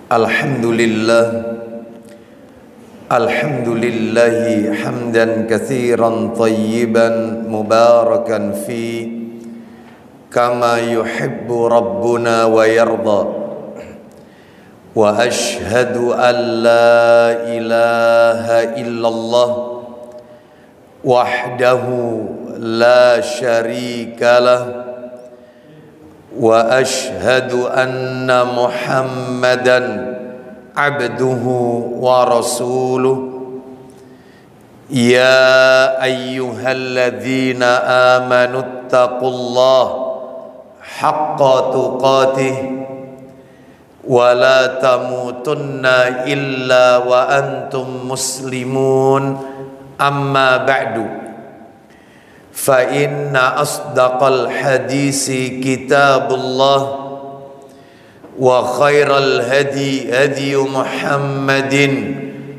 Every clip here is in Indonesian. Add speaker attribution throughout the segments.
Speaker 1: Alhamdulillah, alhamdulillahi hamdan katsiran tayyiban mubarakan fi kama yuhibbu rabbuna wa yarda. Wa ashhadu an la ilaha illallah wahdahu la syarika lah. Wa ashhadu anna Muhammadan abduhu wa rasuluh. Ya ayyuhalladzina amanu taqullaha haqqa tuqatih wa la tamutunna illa wa antum muslimun. Amma ba'du. Fa inna asdaqal hadisi kitabullah wa khairal hadi hadi Muhammadin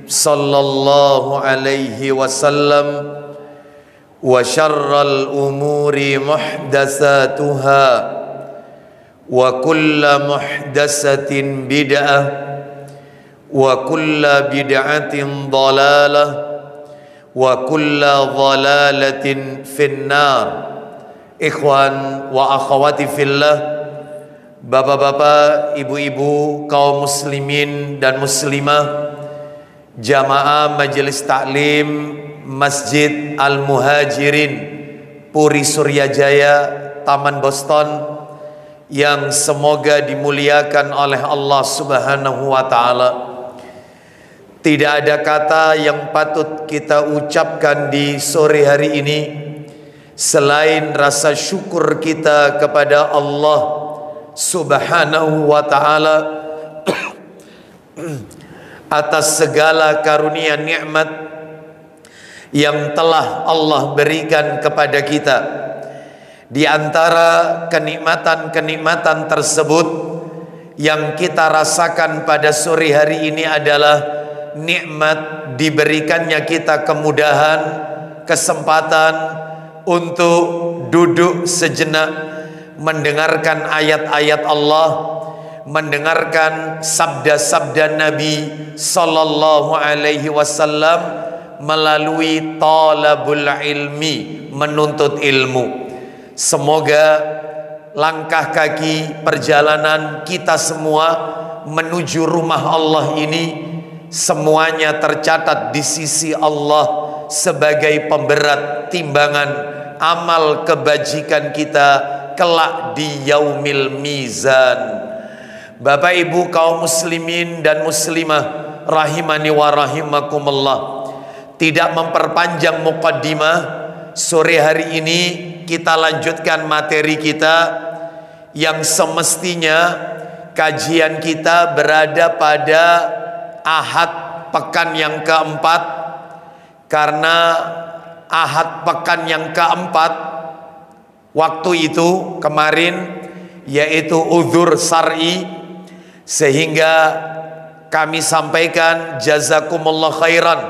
Speaker 1: sallallahu alaihi wasallam wa syarral umuri muhdatsatuha wa kulla muhdatsatin bid'ah wa kulla bid'atin dhalalah wa kulla dhalalatin finnar. Ikhwan wa akhwati fillah, bapak-bapak, ibu-ibu, kaum muslimin dan muslimah, jamaah majelis taklim Masjid Al-Muhajirin Puri Suryajaya, Taman Boston, yang semoga dimuliakan oleh Allah Subhanahu wa taala. Tidak ada kata yang patut kita ucapkan di sore hari ini selain rasa syukur kita kepada Allah Subhanahu wa ta'ala atas segala karunia nikmat yang telah Allah berikan kepada kita. Di antara kenikmatan-kenikmatan tersebut yang kita rasakan pada sore hari ini adalah nikmat diberikannya kita kemudahan, kesempatan untuk duduk sejenak mendengarkan ayat-ayat Allah, mendengarkan sabda-sabda Nabi sallallahu alaihi wasallam melalui talabul ilmi, menuntut ilmu. Semoga langkah kaki perjalanan kita semua menuju rumah Allah ini semuanya tercatat di sisi Allah sebagai pemberat timbangan amal kebajikan kita kelak di yaumil mizan. Bapak ibu kaum muslimin dan muslimah rahimani wa rahimakumullah, tidak memperpanjang muqaddimah, sore hari ini kita lanjutkan materi kita yang semestinya kajian kita berada pada Ahad pekan yang keempat, karena Ahad pekan yang keempat waktu itu kemarin yaitu uzur syar'i, sehingga kami sampaikan jazakumullah khairan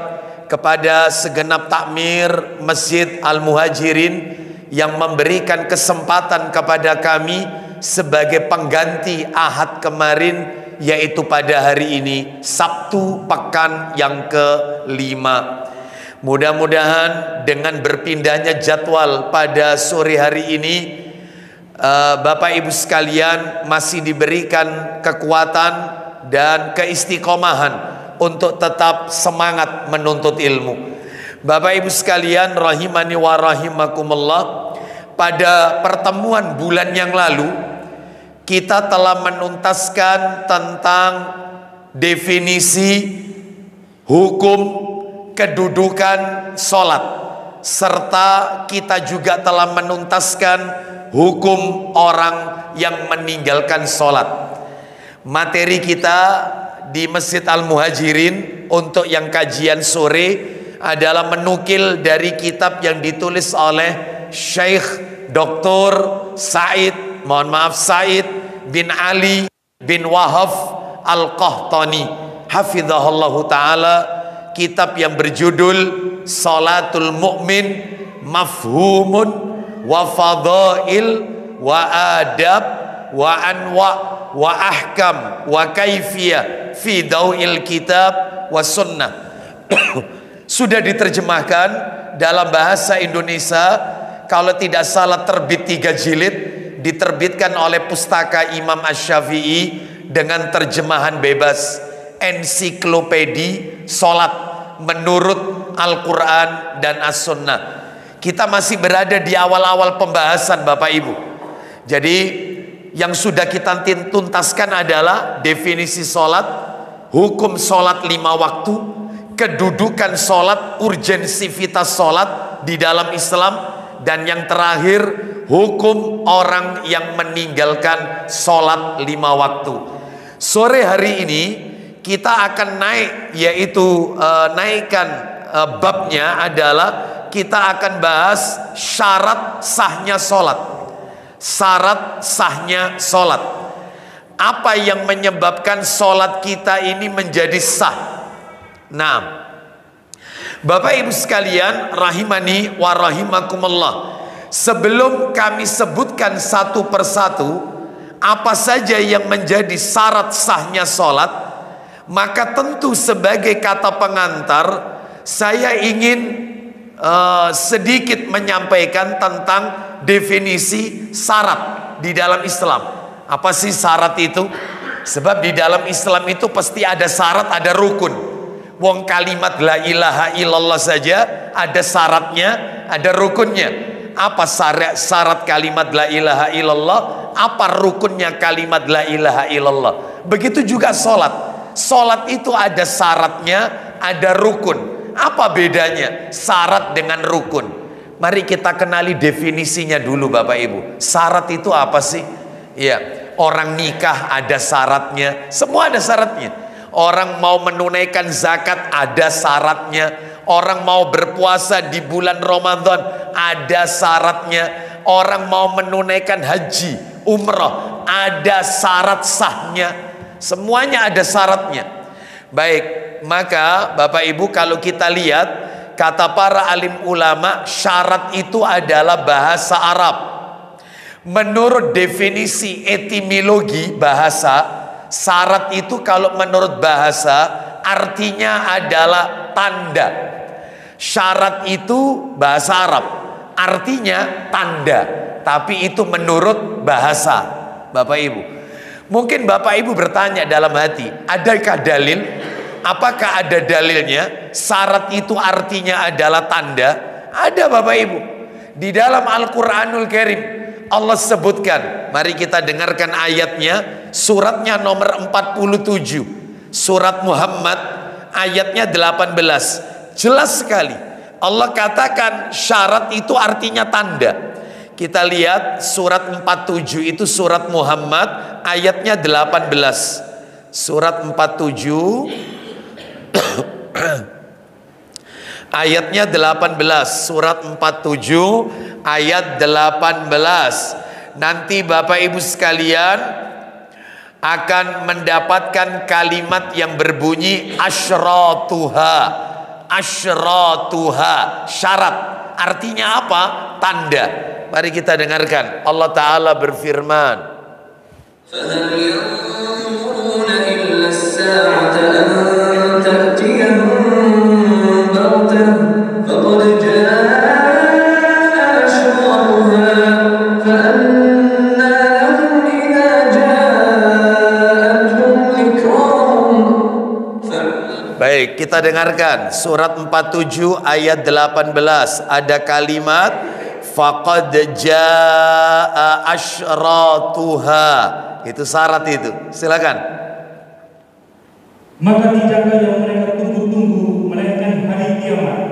Speaker 1: kepada segenap takmir Masjid Al-Muhajirin yang memberikan kesempatan kepada kami sebagai pengganti Ahad kemarin, yaitu pada hari ini Sabtu pekan yang ke-5. Mudah-mudahan dengan berpindahnya jadwal pada sore hari ini, Bapak Ibu sekalian masih diberikan kekuatan dan keistiqomahan untuk tetap semangat menuntut ilmu. Bapak Ibu sekalian rahimani wa rahimakumullah, pada pertemuan bulan yang lalu kita telah menuntaskan tentang definisi hukum kedudukan sholat, serta kita juga telah menuntaskan hukum orang yang meninggalkan sholat. Materi kita di Masjid Al-Muhajirin untuk yang kajian sore adalah menukil dari kitab yang ditulis oleh Syekh Dr. Said bin Ali bin Wahab Al-Qahtani hafizahullahu ta'ala, kitab yang berjudul Salatul Mu'min Mafhumun wa Fadail wa Adab wa anwa wa ahkam wa kaifiyah fi daw'il kitab wa sunnah. Sudah diterjemahkan dalam bahasa Indonesia, kalau tidak salah terbit 3 jilid, diterbitkan oleh Pustaka Imam Asy-Syafi'i dengan terjemahan bebas, ensiklopedi solat menurut Al-Quran dan As-Sunnah. Kita masih berada di awal-awal pembahasan Bapak Ibu. Jadi yang sudah kita tuntaskan adalah definisi solat, hukum solat 5 waktu, kedudukan solat, urgensivitas solat di dalam Islam, dan yang terakhir hukum orang yang meninggalkan solat 5 waktu. Sore hari ini kita akan naik, yaitu naikkan babnya adalah kita akan bahas syarat sahnya solat. Syarat sahnya solat. Apa yang menyebabkan solat kita ini menjadi sah? Nah, Bapak Ibu sekalian rahimani wa rahimakumullah, sebelum kami sebutkan satu persatu apa saja yang menjadi syarat sahnya solat, maka tentu sebagai kata pengantar saya ingin sedikit menyampaikan tentang definisi syarat di dalam Islam. Apa sih syarat itu? Sebab di dalam Islam itu pasti ada syarat, ada rukun. Wong kalimat la ilaha illallah saja ada syaratnya, ada rukunnya. Apa syarat kalimat la ilaha illallah? Apa rukunnya kalimat la ilaha illallah? Begitu juga sholat. Sholat itu ada syaratnya, ada rukun. Apa bedanya syarat dengan rukun? Mari kita kenali definisinya dulu Bapak Ibu. Syarat itu apa sih? Ya, orang nikah ada syaratnya, semua ada syaratnya. Orang mau menunaikan zakat ada syaratnya. Orang mau berpuasa di bulan Ramadan ada syaratnya. Orang mau menunaikan haji, umrah ada syarat sahnya. Semuanya ada syaratnya. Baik, maka Bapak Ibu kalau kita lihat kata para alim ulama, syarat itu adalah bahasa Arab. Menurut definisi etimologi bahasa, syarat itu kalau menurut bahasa artinya adalah tanda. Syarat itu bahasa Arab, artinya tanda. Tapi itu menurut bahasa Bapak Ibu. Mungkin Bapak Ibu bertanya dalam hati, adakah dalil? Apakah ada dalilnya? Syarat itu artinya adalah tanda. Ada Bapak Ibu. Di dalam Al-Quranul Karim Allah sebutkan. Mari kita dengarkan ayatnya. Suratnya nomor 47, Surat Muhammad ayatnya 18. Jelas sekali Allah katakan syarat itu artinya tanda. Kita lihat surat 47 itu surat Muhammad ayatnya 18. Surat 47 ayatnya 18, surat 47 ayat 18. Nanti Bapak Ibu sekalian akan mendapatkan kalimat yang berbunyi asyratuha. Asyratuha, syarat. Artinya apa? Tanda. Mari kita dengarkan. Allah Ta'ala berfirman, فَهَلْ يَنظُرُونَ إِلَّا السَّاعَةَ أَن تَأْتِيَهُم بَغْتَةً فَقَدْ جَاءَ أَشْرَاطُهَا فَأَنَّىٰ لَهُمْ إِذَا جَاءَتْهُمْ ذِكْرَاهُمْ. Baik, kita dengarkan surat 47 ayat 18. Ada kalimat faqad jaa asyratuha. Itu syarat itu. Silakan.
Speaker 2: Maka tidakkah yang mereka tunggu-tunggu melainkan hari kiamat,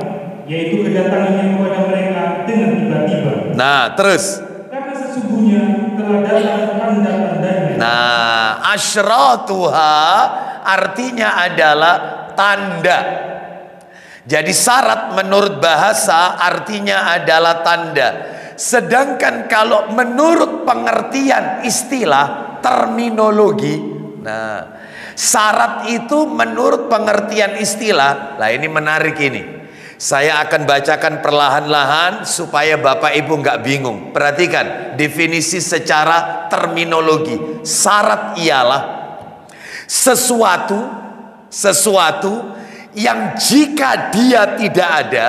Speaker 2: yaitu kedatangannya kepada mereka dengan tiba-tiba.
Speaker 1: Nah, terus.
Speaker 2: Karena sesungguhnya telah datang tanda-tandanya.
Speaker 1: Nah, asyratuha artinya adalah tanda. Jadi syarat menurut bahasa artinya adalah tanda. Sedangkan kalau menurut pengertian istilah terminologi, nah syarat itu menurut pengertian istilah, lah ini menarik ini. Saya akan bacakan perlahan-lahan supaya Bapak Ibu nggak bingung. Perhatikan definisi secara terminologi. Syarat ialah sesuatu yang jika dia tidak ada,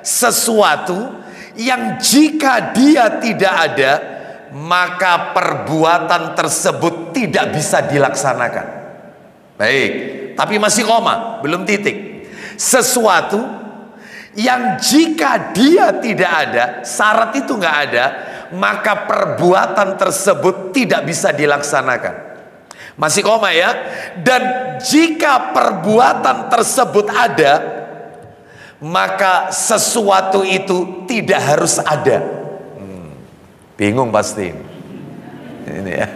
Speaker 1: sesuatu yang jika dia tidak ada, maka perbuatan tersebut tidak bisa dilaksanakan. Baik, tapi masih koma, belum titik. Sesuatu yang jika dia tidak ada, syarat itu nggak ada, maka perbuatan tersebut tidak bisa dilaksanakan. Masih koma ya. Dan jika perbuatan tersebut ada, maka sesuatu itu tidak harus ada. Bingung pasti ini ya.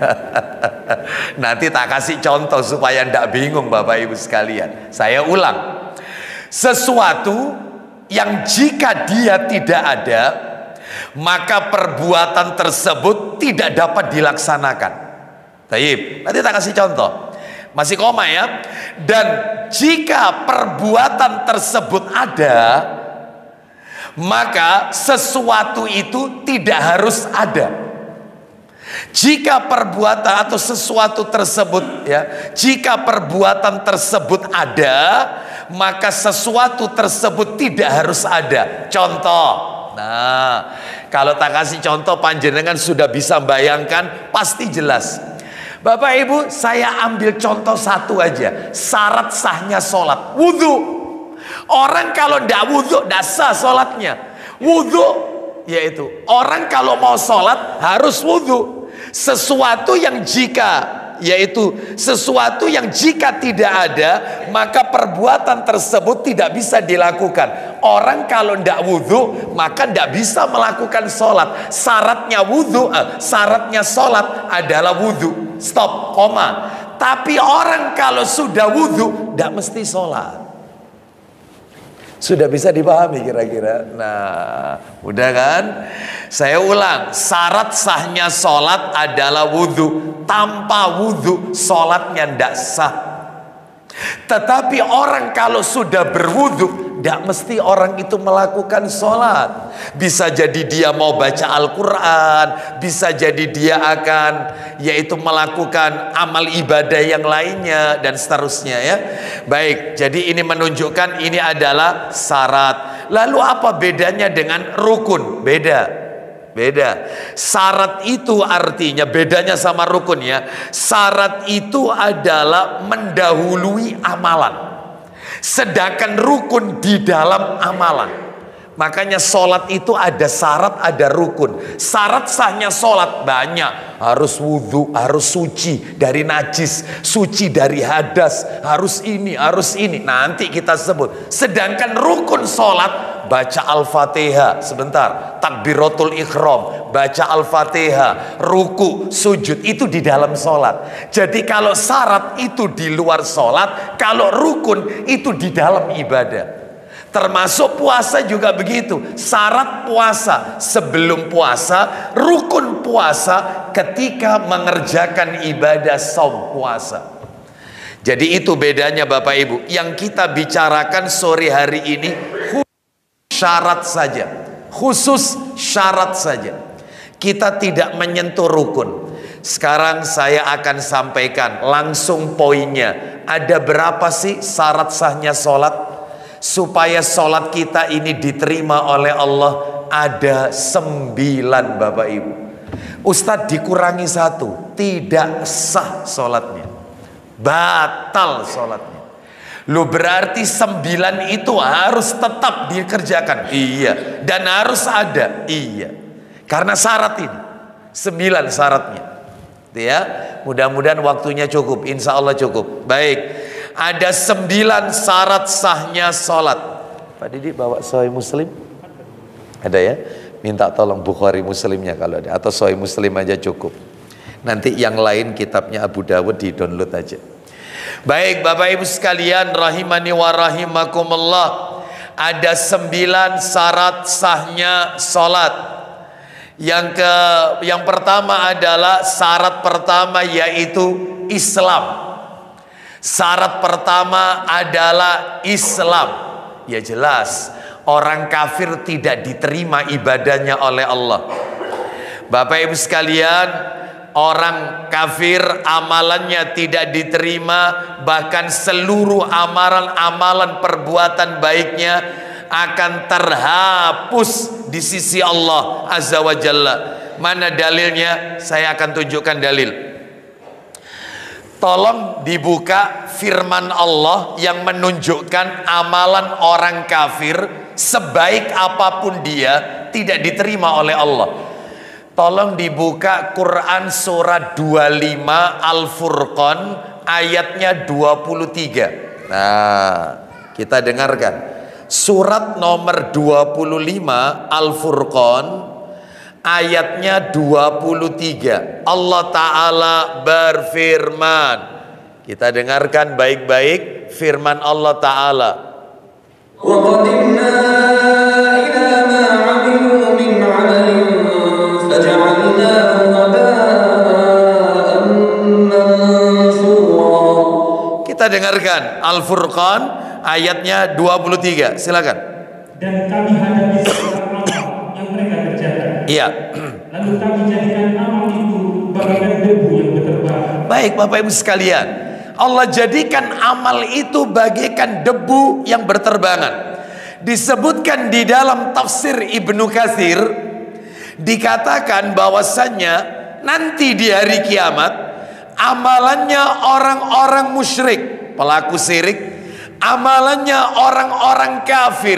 Speaker 1: Nanti tak kasih contoh supaya ndak bingung Bapak Ibu sekalian. Saya ulang. Sesuatu yang jika dia tidak ada, maka perbuatan tersebut tidak dapat dilaksanakan. Baik, nanti tak kasih contoh. Masih koma ya. Dan jika perbuatan tersebut ada, maka sesuatu itu tidak harus ada. Jika perbuatan atau sesuatu tersebut ya, jika perbuatan tersebut ada, maka sesuatu tersebut tidak harus ada. Contoh. Nah, kalau tak kasih contoh panjenengan sudah bisa bayangkan, pasti jelas. Bapak Ibu, saya ambil contoh satu aja. Syarat sahnya sholat, wudhu. Orang kalau tidak wudhu, tidak sah sholatnya. Wudhu, yaitu orang kalau mau sholat harus wudhu. Sesuatu yang jika, yaitu sesuatu yang jika tidak ada, maka perbuatan tersebut tidak bisa dilakukan. Orang kalau tidak wudhu, maka tidak bisa melakukan sholat. Syaratnya wudhu, syaratnya sholat adalah wudhu. Stop, koma. Tapi orang kalau sudah wudhu, tidak mesti sholat. Sudah bisa dipahami kira-kira? Nah, udah kan? Saya ulang, syarat sahnya sholat adalah wudhu. Tanpa wudhu, sholatnya tidak sah. Tetapi orang kalau sudah berwudhu, tidak mesti orang itu melakukan sholat. Bisa jadi dia mau baca Al-Quran, bisa jadi dia akan yaitu melakukan amal ibadah yang lainnya dan seterusnya ya. Baik, jadi ini menunjukkan ini adalah syarat. Lalu apa bedanya dengan rukun? Beda. Syarat itu artinya bedanya sama rukun ya. Syarat itu adalah mendahului amalan. Sedangkan rukun di dalam amalan. Makanya sholat itu ada syarat, ada rukun. Syarat sahnya sholat banyak. Harus wudhu, harus suci dari najis, suci dari hadas, harus ini, harus ini. Nanti kita sebut. Sedangkan rukun sholat, baca Al-Fatihah. Sebentar, takbiratul ikhram, baca Al-Fatihah, ruku, sujud, itu di dalam sholat. Jadi kalau syarat itu di luar sholat, kalau rukun itu di dalam ibadah. Termasuk puasa juga begitu. Syarat puasa sebelum puasa, rukun puasa ketika mengerjakan ibadah saum puasa. Jadi itu bedanya Bapak Ibu. Yang kita bicarakan sore hari ini syarat saja. Khusus syarat saja. Kita tidak menyentuh rukun. Sekarang saya akan sampaikan langsung poinnya. Ada berapa sih syarat sahnya sholat? Supaya sholat kita ini diterima oleh Allah, ada 9 Bapak Ibu. Ustadz dikurangi 1, tidak sah sholatnya, batal sholatnya. Lu berarti 9 itu harus tetap dikerjakan? Iya. Dan harus ada? Iya. Karena syarat ini 9 syaratnya ya. Mudah-mudahan waktunya cukup, insya Allah cukup. Baik. Ada 9 syarat sahnya sholat. Pak Didi bawa Sahih Muslim? Ada ya? Minta tolong Bukhari Muslimnya kalau ada. Atau Sahih Muslim aja cukup. Nanti yang lain kitabnya Abu Dawud di download aja. Baik Bapak Ibu sekalian, rahimani wa rahimakumullah. Ada 9 syarat sahnya sholat. Yang pertama adalah syarat pertama yaitu Islam. Syarat pertama adalah Islam. Ya jelas, orang kafir tidak diterima ibadahnya oleh Allah. Bapak Ibu sekalian, orang kafir amalannya tidak diterima, bahkan seluruh amalan-amalan perbuatan baiknya akan terhapus di sisi Allah Azza wa Jalla. Mana dalilnya? Saya akan tunjukkan dalil. Tolong dibuka firman Allah yang menunjukkan amalan orang kafir sebaik apapun dia tidak diterima oleh Allah. Tolong dibuka Quran surat 25 Al-Furqan ayatnya 23. Nah, kita dengarkan. Surat nomor 25 Al-Furqan ayatnya 23. Allah Ta'ala berfirman. Kita dengarkan baik-baik firman Allah Ta'ala.
Speaker 3: وَقَدِمْنَا إِلَى مَا عَمِلُوا مِنْ عَمَلٍ فَجَعَلْنَاهُ هَبَاءً مَنْثُورًا.
Speaker 1: Kita dengarkan Al-Furqan ayatnya 23. Silakan.
Speaker 2: Dan kami hadapi segala amal yang mereka kerjakan.
Speaker 1: Iya.
Speaker 2: Lalu kami jadikan amal itu bagaikan debu yang berterbangan.
Speaker 1: Baik Bapak Ibu sekalian, Allah jadikan amal itu bagaikan debu yang berterbangan. Disebutkan di dalam tafsir Ibnu Katsir, dikatakan bahwasannya nanti di hari kiamat amalannya orang-orang musyrik, pelaku syirik, amalannya orang-orang kafir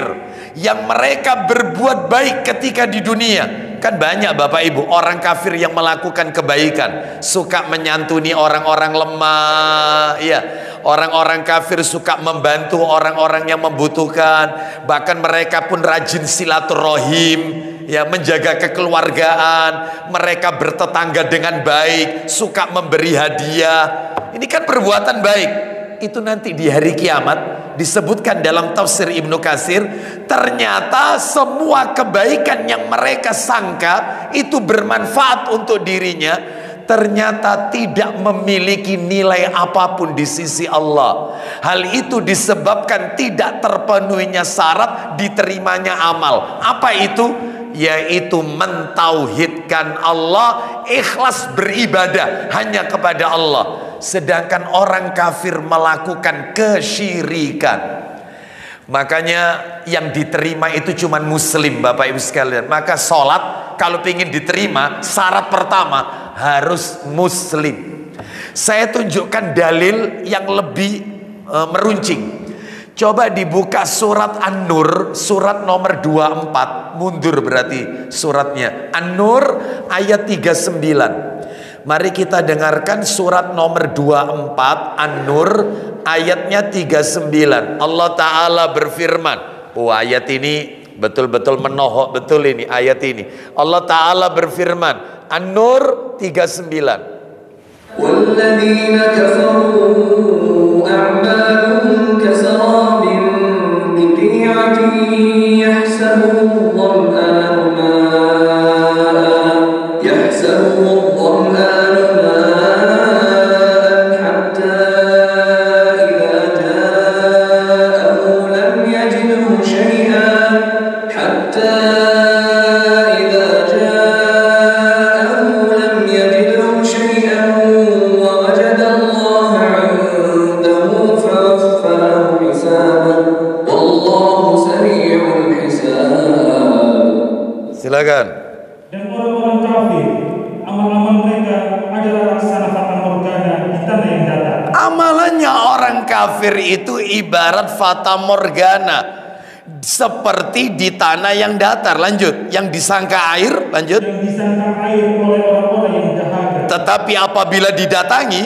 Speaker 1: yang mereka berbuat baik ketika di dunia. Kan banyak Bapak Ibu orang kafir yang melakukan kebaikan, suka menyantuni orang-orang lemah, ya. Orang-orang kafir suka membantu orang-orang yang membutuhkan, bahkan mereka pun rajin silaturahim, ya, menjaga kekeluargaan, mereka bertetangga dengan baik, suka memberi hadiah. Ini kan perbuatan baik. Itu nanti di hari kiamat disebutkan dalam tafsir Ibnu Katsir, ternyata semua kebaikan yang mereka sangka itu bermanfaat untuk dirinya, ternyata tidak memiliki nilai apapun di sisi Allah. Hal itu disebabkan tidak terpenuhinya syarat diterimanya amal. Apa itu? Yaitu mentauhidkan Allah, ikhlas beribadah hanya kepada Allah. Sedangkan orang kafir melakukan kesyirikan. Makanya yang diterima itu cuma muslim Bapak Ibu sekalian. Maka sholat kalau ingin diterima, syarat pertama harus muslim. Saya tunjukkan dalil yang lebih meruncing. Coba dibuka surat An-Nur, surat nomor 24. Mundur berarti suratnya. An-Nur ayat 39. Mari kita dengarkan surat nomor 24 An-Nur ayatnya 39. Allah Ta'ala berfirman. Oh, ayat ini betul-betul menohok betul ini ayat ini. Allah Ta'ala berfirman. An-Nur 39.
Speaker 3: وَالَّذِينَ كَفَرُوا أَعْمَالُهُمْ كَسَرَابٍ بِقِيعَةٍ يَحْسَبُهُ الظَّمْآنُ ماءً حَتَّى إِذَا جَاءَهُ لَمْ يَجِدْهُ شَيْئًا وَوَجَدَ اللَّهَ عِندَهُ فَوَفَّاهُ حِسَابَهُ وَاللَّهُ سَرِيعُ الْحِسَابِ.
Speaker 1: Silakan.
Speaker 2: Dan orang-orang kafir, amal-amal mereka adalah laksana fata morgana di tanah yang datar.
Speaker 1: Amalannya orang kafir itu ibarat fata morgana, seperti di tanah yang datar. Lanjut. Yang disangka air. Lanjut.
Speaker 2: Yang disangka air oleh orang-orang yang dahaga.
Speaker 1: Tetapi apabila didatangi,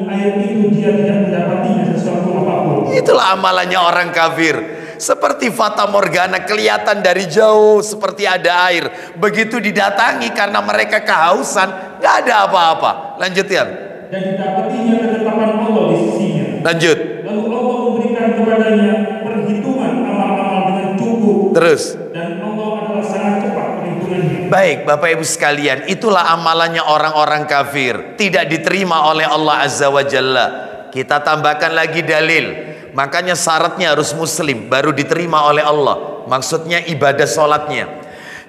Speaker 2: air itu dia tidak mendapatinya sesuatu apapun.
Speaker 1: itulah amalannya orang kafir. Seperti fata morgana, kelihatan dari jauh seperti ada air. Begitu didatangi karena mereka kehausan, gak ada apa-apa. Lanjut ya.
Speaker 2: Dan didapatinya ketetapan Allah di sisinya.
Speaker 1: Lanjut.
Speaker 2: Lalu Allah memberikan kepadanya perhitungan amal-amal dengan cukup.
Speaker 1: Terus.
Speaker 2: Dan Allah adalah sangat cepat perhitungannya.
Speaker 1: Baik Bapak Ibu sekalian, itulah amalannya orang-orang kafir, tidak diterima oleh Allah Azza wa Jalla. Kita tambahkan lagi dalil. Makanya syaratnya harus muslim baru diterima oleh Allah. Maksudnya ibadah sholatnya.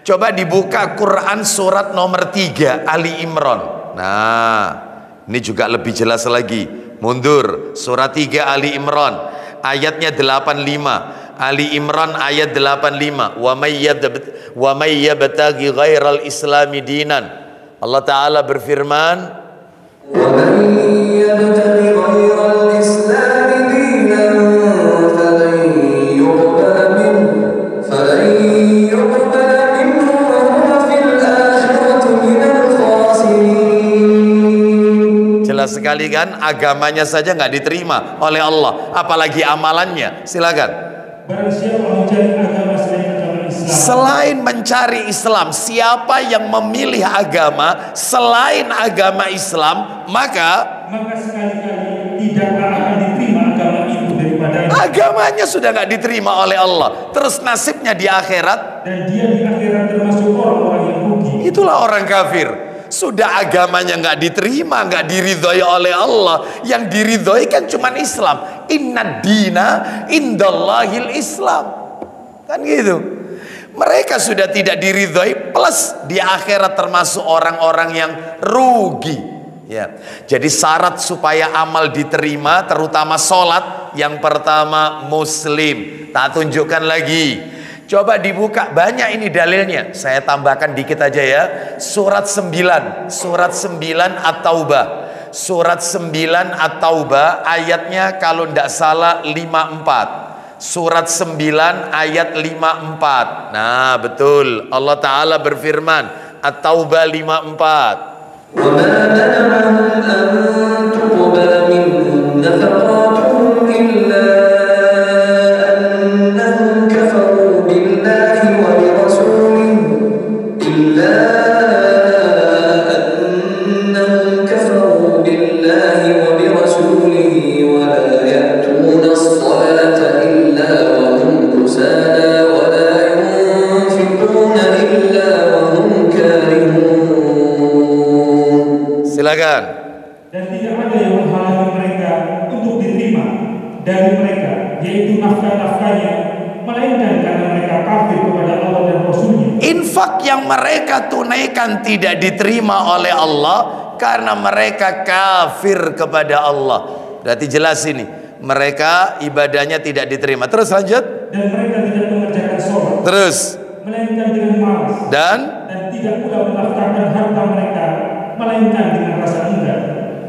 Speaker 1: Coba dibuka Quran surat nomor 3 Ali Imran. Nah, ini juga lebih jelas lagi. Mundur, surat 3 Ali Imran ayatnya 85. Ali Imran ayat 85. Wa may yabtaghi ghairal islami dinan. Allah Ta'ala berfirman,
Speaker 3: wa man yabtaghi ghairal islami dinan falan yuqbala minhu wa huwa fil akhirati minal khasirin.
Speaker 1: Jelas sekali kan, agamanya saja nggak diterima oleh Allah, apalagi amalannya. Silakan.
Speaker 2: Barang siapa mencari agama selain agama Islam,
Speaker 1: Selain mencari Islam, siapa yang memilih agama selain agama Islam, maka
Speaker 2: sekali-kali tidaklah akan diterima agama itu daripadanya,
Speaker 1: agamanya sudah nggak diterima oleh Allah. Terus nasibnya di akhirat,
Speaker 2: dan dia di akhirat termasuk orang-orang yang rugi.
Speaker 1: itulah orang kafir. Sudah agamanya nggak diterima, nggak diridhoi oleh Allah. Yang diridhoi kan cuma Islam. Inna dina indallahil Islam. Kan gitu. Mereka sudah tidak diridhoi, plus di akhirat termasuk orang-orang yang rugi. Ya. Jadi syarat supaya amal diterima, terutama sholat, yang pertama muslim. Tak tunjukkan lagi. Coba dibuka, banyak ini dalilnya. Saya tambahkan dikit aja ya. Surat 9 At-Taubah. Surat 9 At-Taubah ayatnya kalau tidak salah 54. Surat 9 ayat 54. Nah betul, Allah Ta'ala berfirman, At-Taubah 54.
Speaker 3: Wa ma mana'ahum an tuqbala minhum nafaqatuhum illa
Speaker 1: Silakan.
Speaker 2: Dan tidak ada yang menghalangi mereka untuk diterima dari mereka, yaitu nafkah-nafkahnya, melainkan karena mereka kafir kepada Allah dan Rasulnya.
Speaker 1: Infak yang mereka tunaikan tidak diterima oleh Allah karena mereka kafir kepada Allah. Berarti jelas ini, mereka ibadahnya tidak diterima. Terus lanjut.
Speaker 2: Dan mereka tidak mengerjakan sholat,
Speaker 1: Terus.
Speaker 2: melainkan dengan malas.
Speaker 1: Dan
Speaker 2: tidak pula menafkahkan harta mereka, melainkan dengan rasa enggan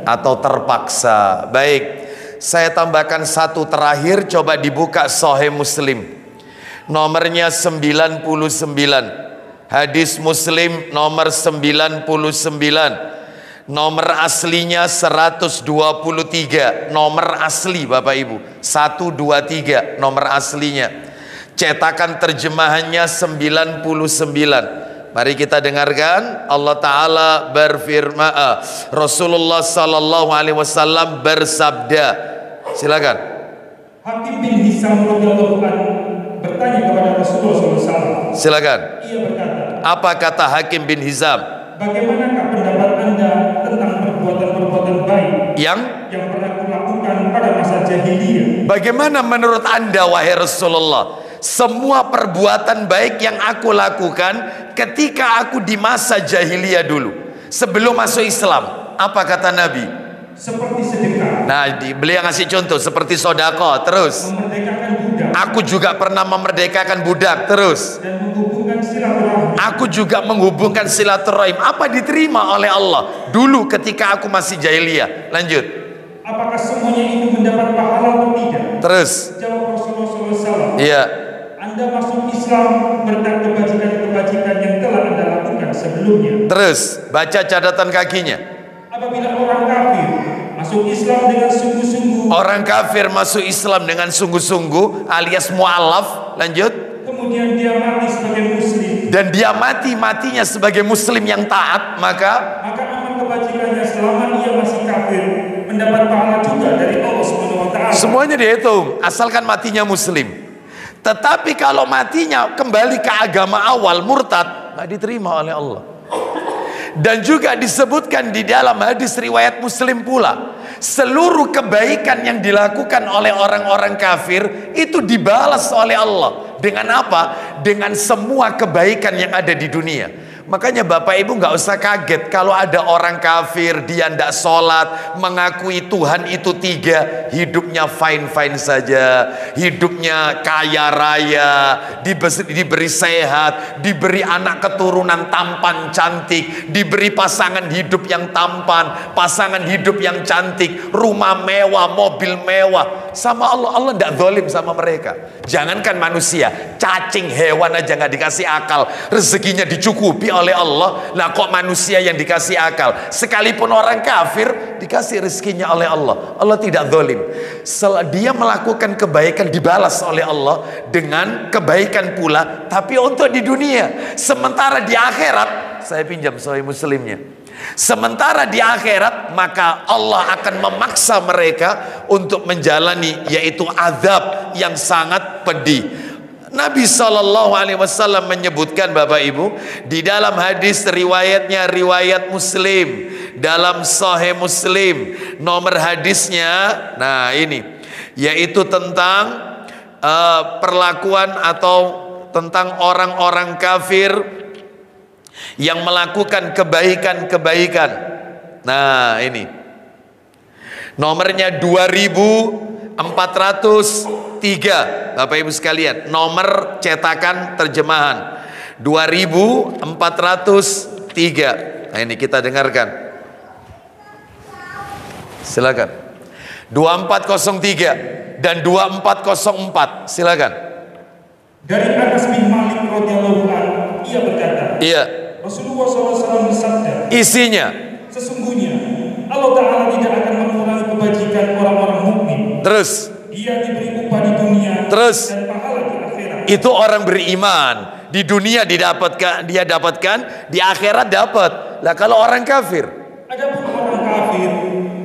Speaker 1: atau terpaksa. Baik, saya tambahkan satu terakhir. Coba dibuka Sahih Muslim, nomornya 99. Hadis Muslim nomor 99. Nomor aslinya 123. Nomor asli Bapak Ibu 123 nomor aslinya. Cetakan terjemahannya 99. Mari kita dengarkan. Allah Ta'ala berfirman, Rasulullah Sallallahu Alaihi Wasallam bersabda. Silakan.
Speaker 2: Hakim bin Hizam radhiyallahu anhu bertanya kepada Rasulullah SAW.
Speaker 1: Silakan.
Speaker 2: Ia berkata,
Speaker 1: apa kata Hakim bin Hizam?
Speaker 2: Bagaimanakah pendapat Anda tentang perbuatan-perbuatan baik yang pernah kulakukan pada masa jahiliyah?
Speaker 1: Bagaimana menurut Anda wahai Rasulullah? Semua perbuatan baik yang aku lakukan ketika aku di masa jahiliyah dulu, sebelum masuk Islam. Apa kata Nabi?
Speaker 2: Seperti sedekah.
Speaker 1: Nah, beliau ngasih contoh seperti sodako. Terus,
Speaker 2: memerdekakan budak.
Speaker 1: Aku juga pernah memerdekakan budak. Terus,
Speaker 2: dan menghubungkan silaturahim.
Speaker 1: Aku juga menghubungkan silaturahim. Apa diterima oleh Allah dulu ketika aku masih jahiliyah? Lanjut.
Speaker 2: Apakah semuanya itu mendapat pahala atau tidak?
Speaker 1: Terus,
Speaker 2: jawab Rasulullah SAW.
Speaker 1: Iya.
Speaker 2: Anda masuk Islam berkat kebajikan-kebajikan yang telah Anda lakukan sebelumnya.
Speaker 1: Terus, baca catatan kakinya.
Speaker 2: Apabila orang kafir masuk Islam dengan sungguh-sungguh.
Speaker 1: Orang kafir masuk Islam dengan sungguh-sungguh alias mu'alaf. Lanjut.
Speaker 2: Kemudian dia mati sebagai muslim.
Speaker 1: Dan dia matinya sebagai muslim yang taat, maka
Speaker 2: amal kebajikannya selama ia masih kafir mendapat pahala juga dari Allah Subhanahu wa taala.
Speaker 1: Semuanya dihitung, asalkan matinya muslim. Tetapi kalau matinya kembali ke agama awal, murtad, nggak diterima oleh Allah. Dan juga disebutkan di dalam hadis riwayat Muslim pula, seluruh kebaikan yang dilakukan oleh orang-orang kafir itu dibalas oleh Allah. Dengan apa? Dengan semua kebaikan yang ada di dunia. Makanya Bapak Ibu nggak usah kaget kalau ada orang kafir, dia tidak sholat, mengakui Tuhan itu tiga, hidupnya fine-fine saja, hidupnya kaya raya, diberi sehat, diberi anak keturunan tampan cantik, diberi pasangan hidup yang tampan, pasangan hidup yang cantik, rumah mewah, mobil mewah. Sama Allah, Allah tidak zalim sama mereka. Jangankan manusia, cacing hewan aja nggak dikasih akal, rezekinya dicukupi oleh Allah. Lah kok manusia yang dikasih akal? Sekalipun orang kafir dikasih rezekinya oleh Allah. Allah tidak zalim. Dia melakukan kebaikan dibalas oleh Allah dengan kebaikan pula, tapi untuk di dunia. Sementara di akhirat, saya pinjam Sahih Muslimnya. Sementara di akhirat, maka Allah akan memaksa mereka untuk menjalani, yaitu azab yang sangat pedih. Nabi SAW menyebutkan, Bapak Ibu, di dalam hadis riwayatnya riwayat Muslim, dalam Sahih Muslim, nomor hadisnya, nah ini, yaitu tentang perlakuan atau tentang orang-orang kafir yang melakukan kebaikan-kebaikan. Nah ini nomornya 2403, Bapak Ibu sekalian, nomor cetakan terjemahan 2403. Nah ini kita dengarkan, silakan. 2403 dan 2404, silakan.
Speaker 2: Dari Anas bin Malik radhiyallahu anhu, ia berkata,
Speaker 1: iya,
Speaker 2: Rasulullah SAW bersabda,
Speaker 1: isinya,
Speaker 2: sesungguhnya Allah Ta'ala tidak akan mengurangi kebajikan orang-orang mukmin.
Speaker 1: terus,
Speaker 2: Dia diberi upah di dunia,
Speaker 1: terus,
Speaker 2: dan pahala di akhirat.
Speaker 1: itu orang beriman. Di dunia dia dapatkan, di akhirat dapat. Lah kalau orang kafir,
Speaker 2: Adapun orang kafir,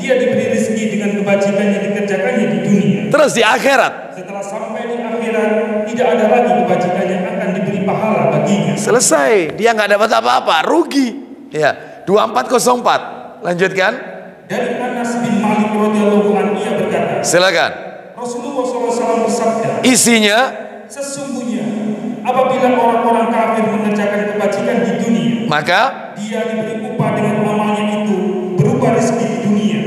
Speaker 2: dia diberi rezeki dengan kebajikan yang dikerjakannya di dunia.
Speaker 1: terus di akhirat
Speaker 2: Setelah sampai di akhirat, tidak ada lagi kebajikan yang akan diberi pahala baginya.
Speaker 1: selesai, dia nggak dapat apa-apa, rugi. Ya, 2404, lanjutkan.
Speaker 2: Dari Anas bin Malik radhiyallahu anhu, ia berkata,
Speaker 1: Silakan.
Speaker 2: Rasulullah SAW bersabda,
Speaker 1: Isinya,
Speaker 2: sesungguhnya apabila orang-orang kafir mengerjakan kebajikan di dunia,
Speaker 1: maka
Speaker 2: dia diberi upah dengan amalnya itu berupa rezeki di dunia.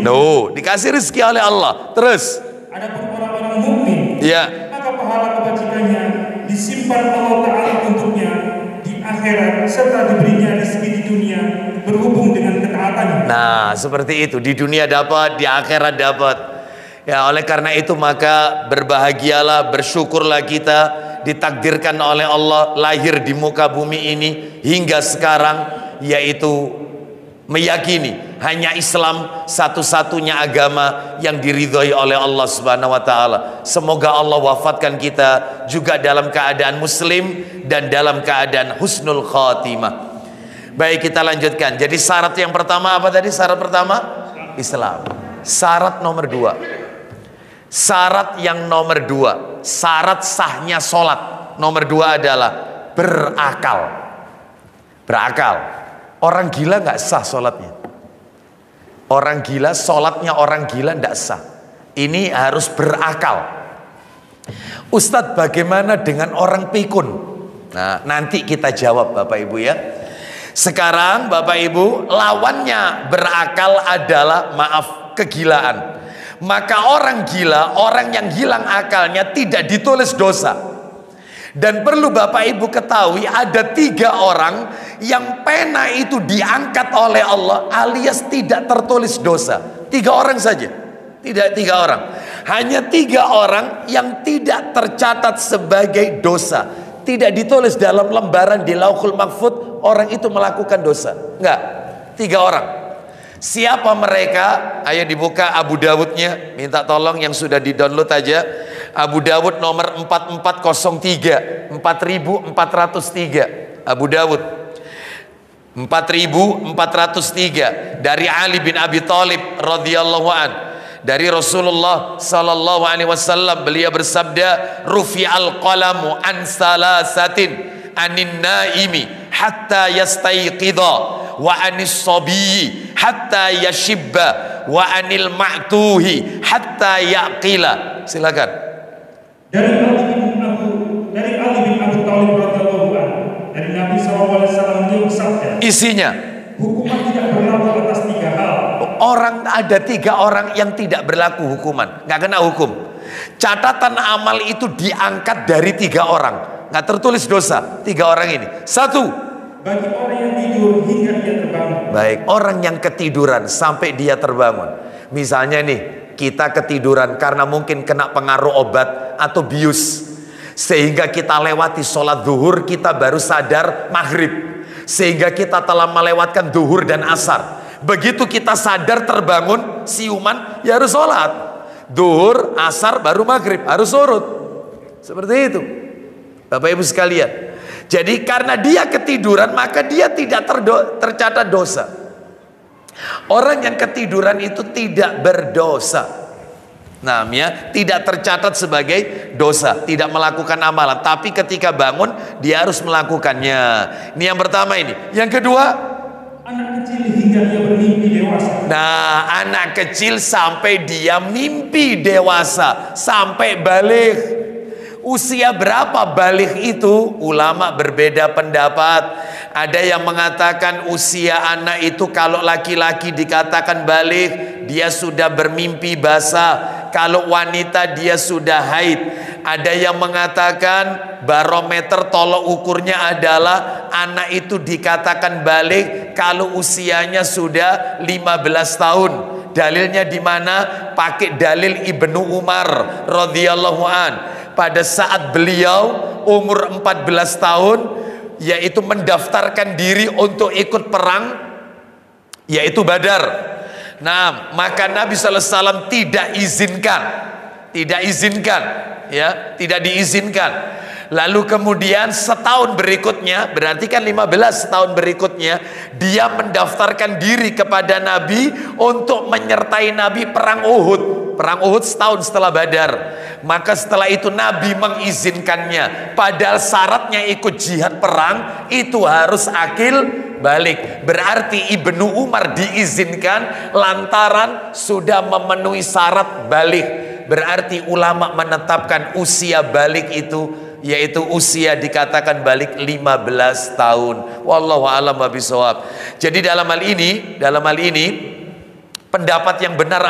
Speaker 1: dikasih rezeki oleh Allah. Terus,
Speaker 2: Adapun orang-orang mukmin,
Speaker 1: ya,
Speaker 2: maka pahala kebajikannya disimpan Allah Ta'ala untuknya di akhirat, serta diberinya rezeki di dunia berhubung dengan ketaatannya.
Speaker 1: nah seperti itu, di dunia dapat, di akhirat dapat. Ya, oleh karena itu maka berbahagialah, bersyukurlah kita ditakdirkan oleh Allah lahir di muka bumi ini hingga sekarang, yaitu meyakini hanya Islam satu-satunya agama yang diridhoi oleh Allah Subhanahu wa taala. Semoga Allah wafatkan kita juga dalam keadaan muslim dan dalam keadaan husnul khatimah. Baik, kita lanjutkan. Jadi syarat yang pertama apa tadi? Syarat pertama Islam. Syarat nomor 2. Syarat yang nomor 2, syarat sahnya sholat nomor 2 adalah berakal. Berakal. Orang gila nggak sah sholatnya. Orang gila, sholatnya orang gila nggak sah. Ini harus berakal. Ustadz, bagaimana dengan orang pikun? Nah, nanti kita jawab Bapak Ibu ya. Sekarang Bapak Ibu, lawannya berakal adalah, maaf, kegilaan. Maka orang gila, orang yang hilang akalnya tidak ditulis dosa. Dan perlu Bapak Ibu ketahui, ada 3 orang yang pena itu diangkat oleh Allah alias tidak tertulis dosa. 3 orang saja. Tidak 3 orang. Hanya 3 orang yang tidak tercatat sebagai dosa. Tidak ditulis dalam lembaran di Lauhul Mahfuz orang itu melakukan dosa. Enggak. 3 orang. Siapa mereka? Ayo dibuka Abu Dawudnya. Minta tolong yang sudah di-download aja. Abu Dawud nomor 4403, 4403. Abu Dawud 4403 dari Ali bin Abi Thalib radhiyallahu an. Dari Rasulullah sallallahu alaihi wasallam, beliau bersabda, rufi'al qalamu an salasatin anin naimi hatta yastayqidha wa anis sabiyyi hatta yashibba wa anil ma'tuhi hatta yaqila. Silakan.
Speaker 2: Dari Ali bin Abi Thalib radhiyallahu anhu, dari Nabi SAW beliau bersabda,
Speaker 1: Isinya,
Speaker 2: hukuman tidak berlaku atas 3 hal.
Speaker 1: ada 3 orang yang tidak berlaku hukuman, nggak kena hukum. Catatan amal itu diangkat dari 3 orang, nggak tertulis dosa. 3 orang ini. 1,
Speaker 2: bagi orang yang tidur hingga dia terbangun.
Speaker 1: baik, orang yang ketiduran sampai dia terbangun. Misalnya nih, kita ketiduran karena mungkin kena pengaruh obat atau bius, sehingga kita lewati sholat zuhur, kita baru sadar maghrib, sehingga kita telah melewatkan zuhur dan asar. Begitu kita sadar terbangun siuman, ya harus sholat zuhur, asar, baru maghrib, harus surut. Seperti itu Bapak Ibu sekalian. Jadi karena dia ketiduran, maka dia tidak tercatat dosa. Orang yang ketiduran itu tidak berdosa. Nah, ya, tidak tercatat sebagai dosa, tidak melakukan amalan, tapi ketika bangun dia harus melakukannya. Ini yang pertama ini. Yang kedua,
Speaker 2: anak kecil hingga dia bermimpi dewasa.
Speaker 1: nah, anak kecil sampai dia mimpi dewasa, sampai balik. Usia berapa balik itu? Ulama berbeda pendapat. Ada yang mengatakan usia anak itu kalau laki-laki dikatakan balik, dia sudah bermimpi basah. Kalau wanita dia sudah haid. Ada yang mengatakan barometer tolok ukurnya adalah anak itu dikatakan balik kalau usianya sudah 15 tahun. Dalilnya di mana? Pakai dalil Ibnu Umar radhiyallahu an. Pada saat beliau umur 14 tahun, yaitu mendaftarkan diri untuk ikut perang, yaitu Badar. Nah, maka Nabi SAW tidak diizinkan. Lalu kemudian setahun berikutnya, berarti kan 15 tahun berikutnya, dia mendaftarkan diri kepada Nabi untuk menyertai Nabi perang Uhud. Perang Uhud setahun setelah Badar. Maka setelah itu Nabi mengizinkannya. Padahal syaratnya ikut jihad perang itu harus akil balik. Berarti Ibnu Umar diizinkan lantaran sudah memenuhi syarat balik. Berarti ulama menetapkan usia balik itu, yaitu usia dikatakan balik 15 tahun. Wallahu a'lam bishawab. Jadi dalam hal ini pendapat yang benar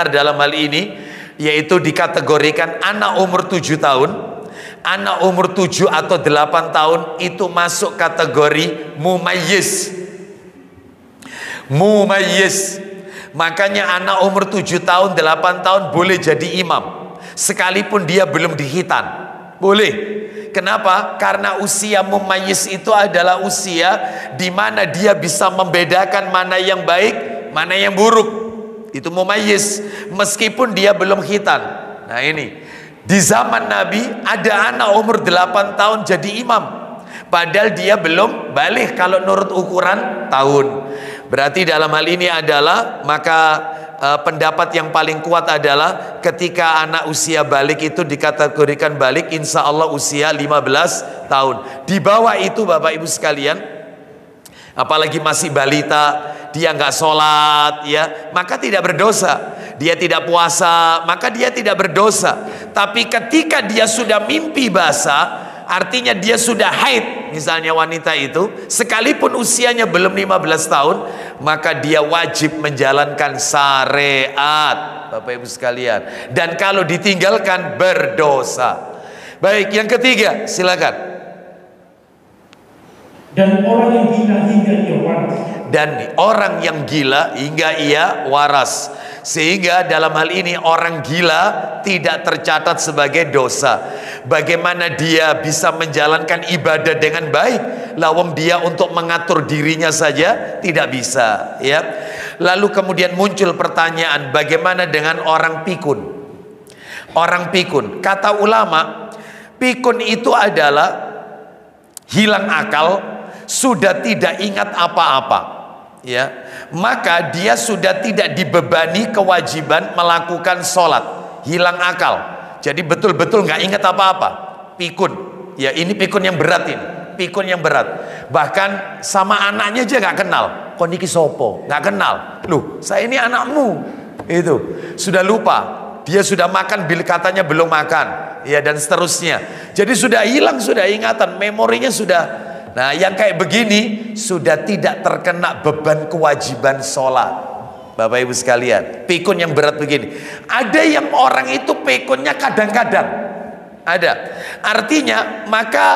Speaker 1: dalam hal ini yaitu dikategorikan anak umur 7 tahun, anak umur 7 atau 8 tahun itu masuk kategori mumayyiz. Makanya anak umur 7 tahun, 8 tahun boleh jadi imam sekalipun dia belum dihitan. Boleh. Kenapa? Karena usia mumayyiz itu adalah usia di mana dia bisa membedakan mana yang baik, mana yang buruk. Itu mumayyiz meskipun dia belum khitan. Nah, ini di zaman Nabi ada anak umur 8 tahun jadi imam, padahal dia belum balik kalau nurut ukuran tahun. Berarti dalam hal ini adalah pendapat yang paling kuat adalah ketika anak usia balik itu dikategorikan balik, insya Allah usia 15 tahun. Di bawah itu Bapak Ibu sekalian, apalagi masih balita, dia nggak sholat, ya, maka tidak berdosa. Dia tidak puasa, maka dia tidak berdosa. Tapi ketika dia sudah mimpi basah, artinya dia sudah haid, misalnya wanita itu, sekalipun usianya belum 15 tahun, maka dia wajib menjalankan syariat, Bapak Ibu sekalian. Dan kalau ditinggalkan berdosa. Baik, yang ketiga, silakan.
Speaker 2: Dan orang yang gila hingga ia waras.
Speaker 1: Dan orang yang gila hingga ia waras. Sehingga dalam hal ini orang gila tidak tercatat sebagai dosa. Bagaimana dia bisa menjalankan ibadah dengan baik, lawang dia untuk mengatur dirinya saja tidak bisa, ya. Lalu kemudian muncul pertanyaan, bagaimana dengan orang pikun? Orang pikun, kata ulama, pikun itu adalah hilang akal, sudah tidak ingat apa-apa, ya, maka dia sudah tidak dibebani kewajiban melakukan sholat, hilang akal, jadi betul-betul nggak ingat apa-apa. Pikun, ya, ini pikun yang berat ini, pikun yang berat. Bahkan sama anaknya aja nggak kenal. Koniki sopo, nggak kenal. Loh, saya ini anakmu. Itu sudah lupa. Dia sudah makan, bil katanya belum makan. Ya, dan seterusnya. Jadi sudah hilang, sudah ingatan, memorinya sudah. Nah, yang kayak begini sudah tidak terkena beban kewajiban sholat. Bapak Ibu sekalian, pikun yang berat begini. Ada yang orang itu pikunnya kadang-kadang. Ada. Artinya, maka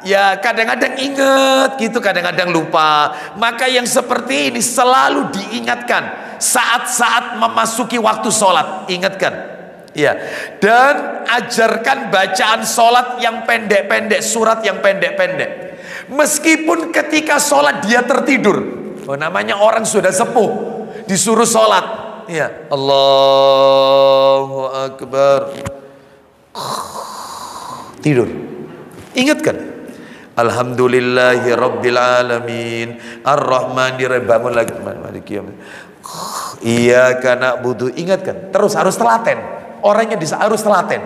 Speaker 1: ya kadang-kadang ingat gitu, kadang-kadang lupa. Maka yang seperti ini selalu diingatkan saat-saat memasuki waktu sholat. Ingatkan. Ya. Dan ajarkan bacaan sholat yang pendek-pendek, surat yang pendek-pendek. Meskipun ketika sholat dia tertidur. Oh, namanya orang sudah sepuh. Disuruh sholat, ya, Allahu Akbar, tidur. Ingatkan, Alhamdulillahi Rabbil Alamin, Ar-Rahmanir-Rahim, bangun lagi, Iyyaka na'budu. Ingatkan, terus harus telaten. Orangnya harus telaten.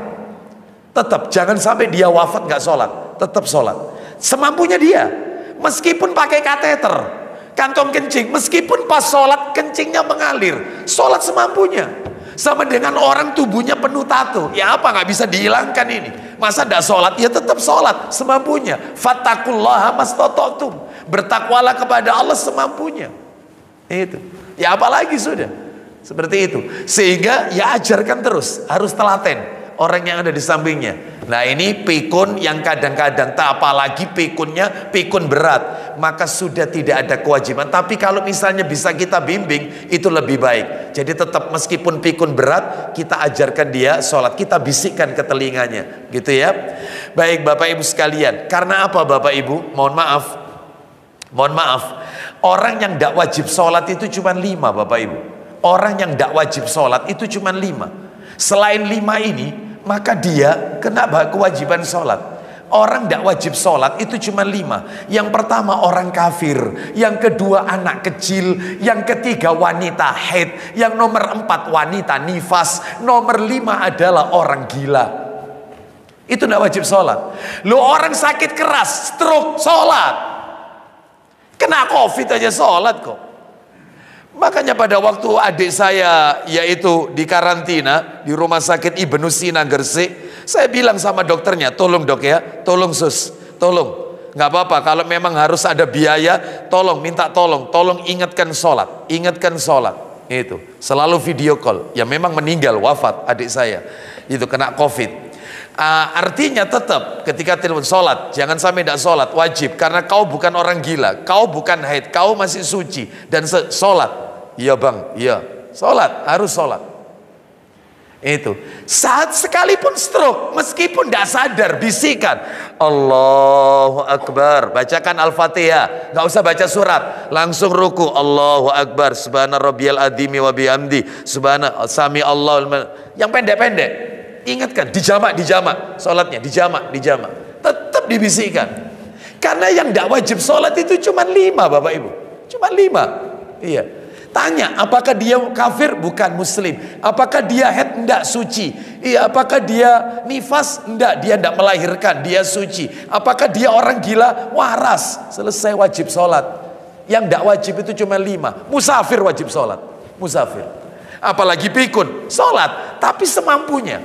Speaker 1: Tetap, jangan sampai dia wafat nggak sholat, tetap sholat. Semampunya dia, meskipun pakai kateter. Kantong kencing, meskipun pas sholat kencingnya mengalir, sholat semampunya. Sama dengan orang tubuhnya penuh tato, ya apa nggak bisa dihilangkan ini? Masa tidak sholat? Ya tetap sholat semampunya. Fattaqullaha mastata'tum, bertakwalah kepada Allah semampunya. Itu, ya apalagi sudah seperti itu. Sehingga ya ajarkan terus, harus telaten orang yang ada di sampingnya. Nah, ini pikun yang kadang-kadang, tak apalagi pikunnya pikun berat, maka sudah tidak ada kewajiban. Tapi kalau misalnya bisa kita bimbing, itu lebih baik. Jadi tetap meskipun pikun berat, kita ajarkan dia sholat, kita bisikkan ke telinganya, gitu ya. Baik Bapak Ibu sekalian, karena apa Bapak Ibu? Mohon maaf, orang yang tidak wajib sholat itu cuma 5 Bapak Ibu. Orang yang tidak wajib sholat itu cuma 5. Selain 5 ini, maka dia kena kewajiban sholat. Orang tidak wajib sholat itu cuma 5. Yang pertama orang kafir, yang kedua anak kecil, yang ketiga wanita haid, yang nomor 4 wanita nifas, nomor 5 adalah orang gila. Itu tidak wajib sholat. Lo orang sakit keras, stroke, sholat. Kena covid aja sholat kok. Makanya pada waktu adik saya yaitu di karantina di rumah sakit Ibnu Sina Gresik, saya bilang sama dokternya, tolong dok ya, tolong sus, tolong, nggak apa-apa kalau memang harus ada biaya, tolong minta tolong ingatkan sholat, itu selalu video call. Ya memang meninggal wafat adik saya, itu kena covid. Artinya tetap ketika telepon sholat, jangan sampai tidak sholat, wajib, karena kau bukan orang gila, kau bukan haid, kau masih suci dan sholat. Iya bang, iya, sholat, harus sholat. Itu saat sekalipun stroke, meskipun tidak sadar, bisikan Allahu Akbar, bacakan Al-Fatihah, nggak usah baca surat, langsung ruku, Allahu Akbar, subhana rabbiyal adzimi wa bihamdi, subhana sami Allah. Yang pendek-pendek, ingatkan, dijamak, sholatnya dijamak, tetap dibisikkan. Karena yang tidak wajib sholat itu cuma 5 Bapak Ibu, cuma 5. Iya. Tanya, apakah dia kafir? Bukan muslim. Apakah dia haid? Enggak, suci. Iya, apakah dia nifas? Enggak, dia enggak melahirkan, dia suci. Apakah dia orang gila? Waras. Selesai, wajib sholat. Yang enggak wajib itu cuma 5. Musafir wajib sholat. Musafir. Apalagi pikun, sholat, tapi semampunya.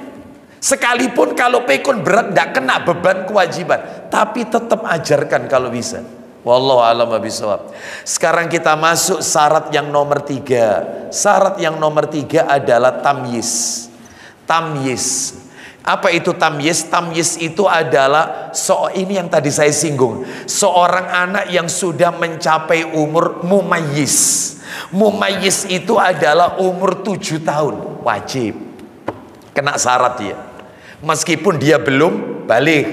Speaker 1: Sekalipun kalau pikun berat enggak kena beban kewajiban, tapi tetap ajarkan kalau bisa. Wallahu a'lam bishawab. Sekarang kita masuk syarat yang nomor 3. Syarat yang nomor 3 adalah tamyiz. Tamyiz. Apa itu tamyiz? Tamyiz itu adalah ini yang tadi saya singgung. Seorang anak yang sudah mencapai umur mumayyiz. Mumayyiz itu adalah umur 7 tahun. Wajib. Kena syarat dia. Meskipun dia belum balik.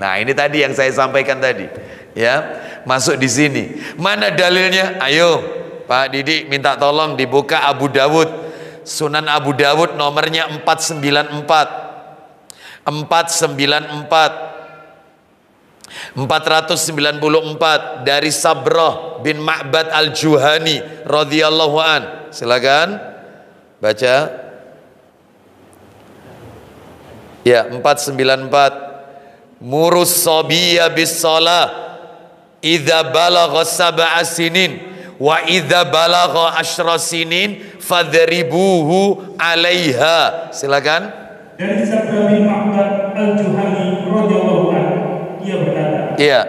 Speaker 1: Nah, ini tadi yang saya sampaikan tadi. Ya. Masuk di sini. Mana dalilnya? Ayo, Pak Didi minta tolong dibuka Abu Dawud. Sunan Abu Dawud nomornya 494. 494 dari Sabrah bin Ma'bad Al-Juhani radhiyallahu an. Silakan baca. Ya, 494. Murus sabiyya bis shalah idza balagha sab'a sinin wa idza balagha asyra sinin fadribuhu 'alaiha. Silakan.
Speaker 2: Dari sabda bin Ma'bad al-Juhani radhiyallahu anhu, ia berkata,
Speaker 1: Iya.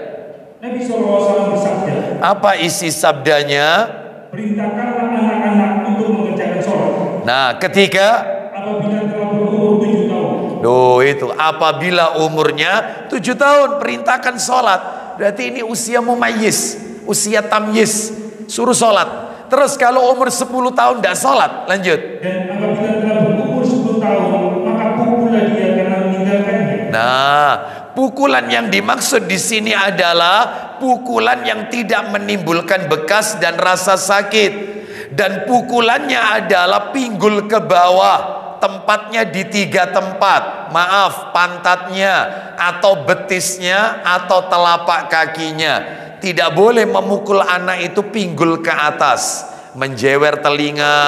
Speaker 2: Nabi SAW bersabda,
Speaker 1: Apa isi sabdanya?
Speaker 2: perintahkanlah anak-anak untuk mengerjakan sholat
Speaker 1: Nah, ketika
Speaker 2: apabila telah berumur 7 tahun.
Speaker 1: Loh itu, apabila umurnya 7 tahun perintahkan sholat. Berarti ini usia mumayyiz, usia tamyiz, suruh sholat. Terus kalau umur 10 tahun tidak sholat, lanjut.
Speaker 2: Dan apabila telah berumur 10 tahun, maka pukullah dia karena meninggalkannya.
Speaker 1: Nah, pukulan yang dimaksud di sini adalah pukulan yang tidak menimbulkan bekas dan rasa sakit. Dan pukulannya adalah pinggul ke bawah, tempatnya di 3 tempat. Maaf, pantatnya atau betisnya atau telapak kakinya. Tidak boleh memukul anak itu pinggul ke atas, menjewer telinga,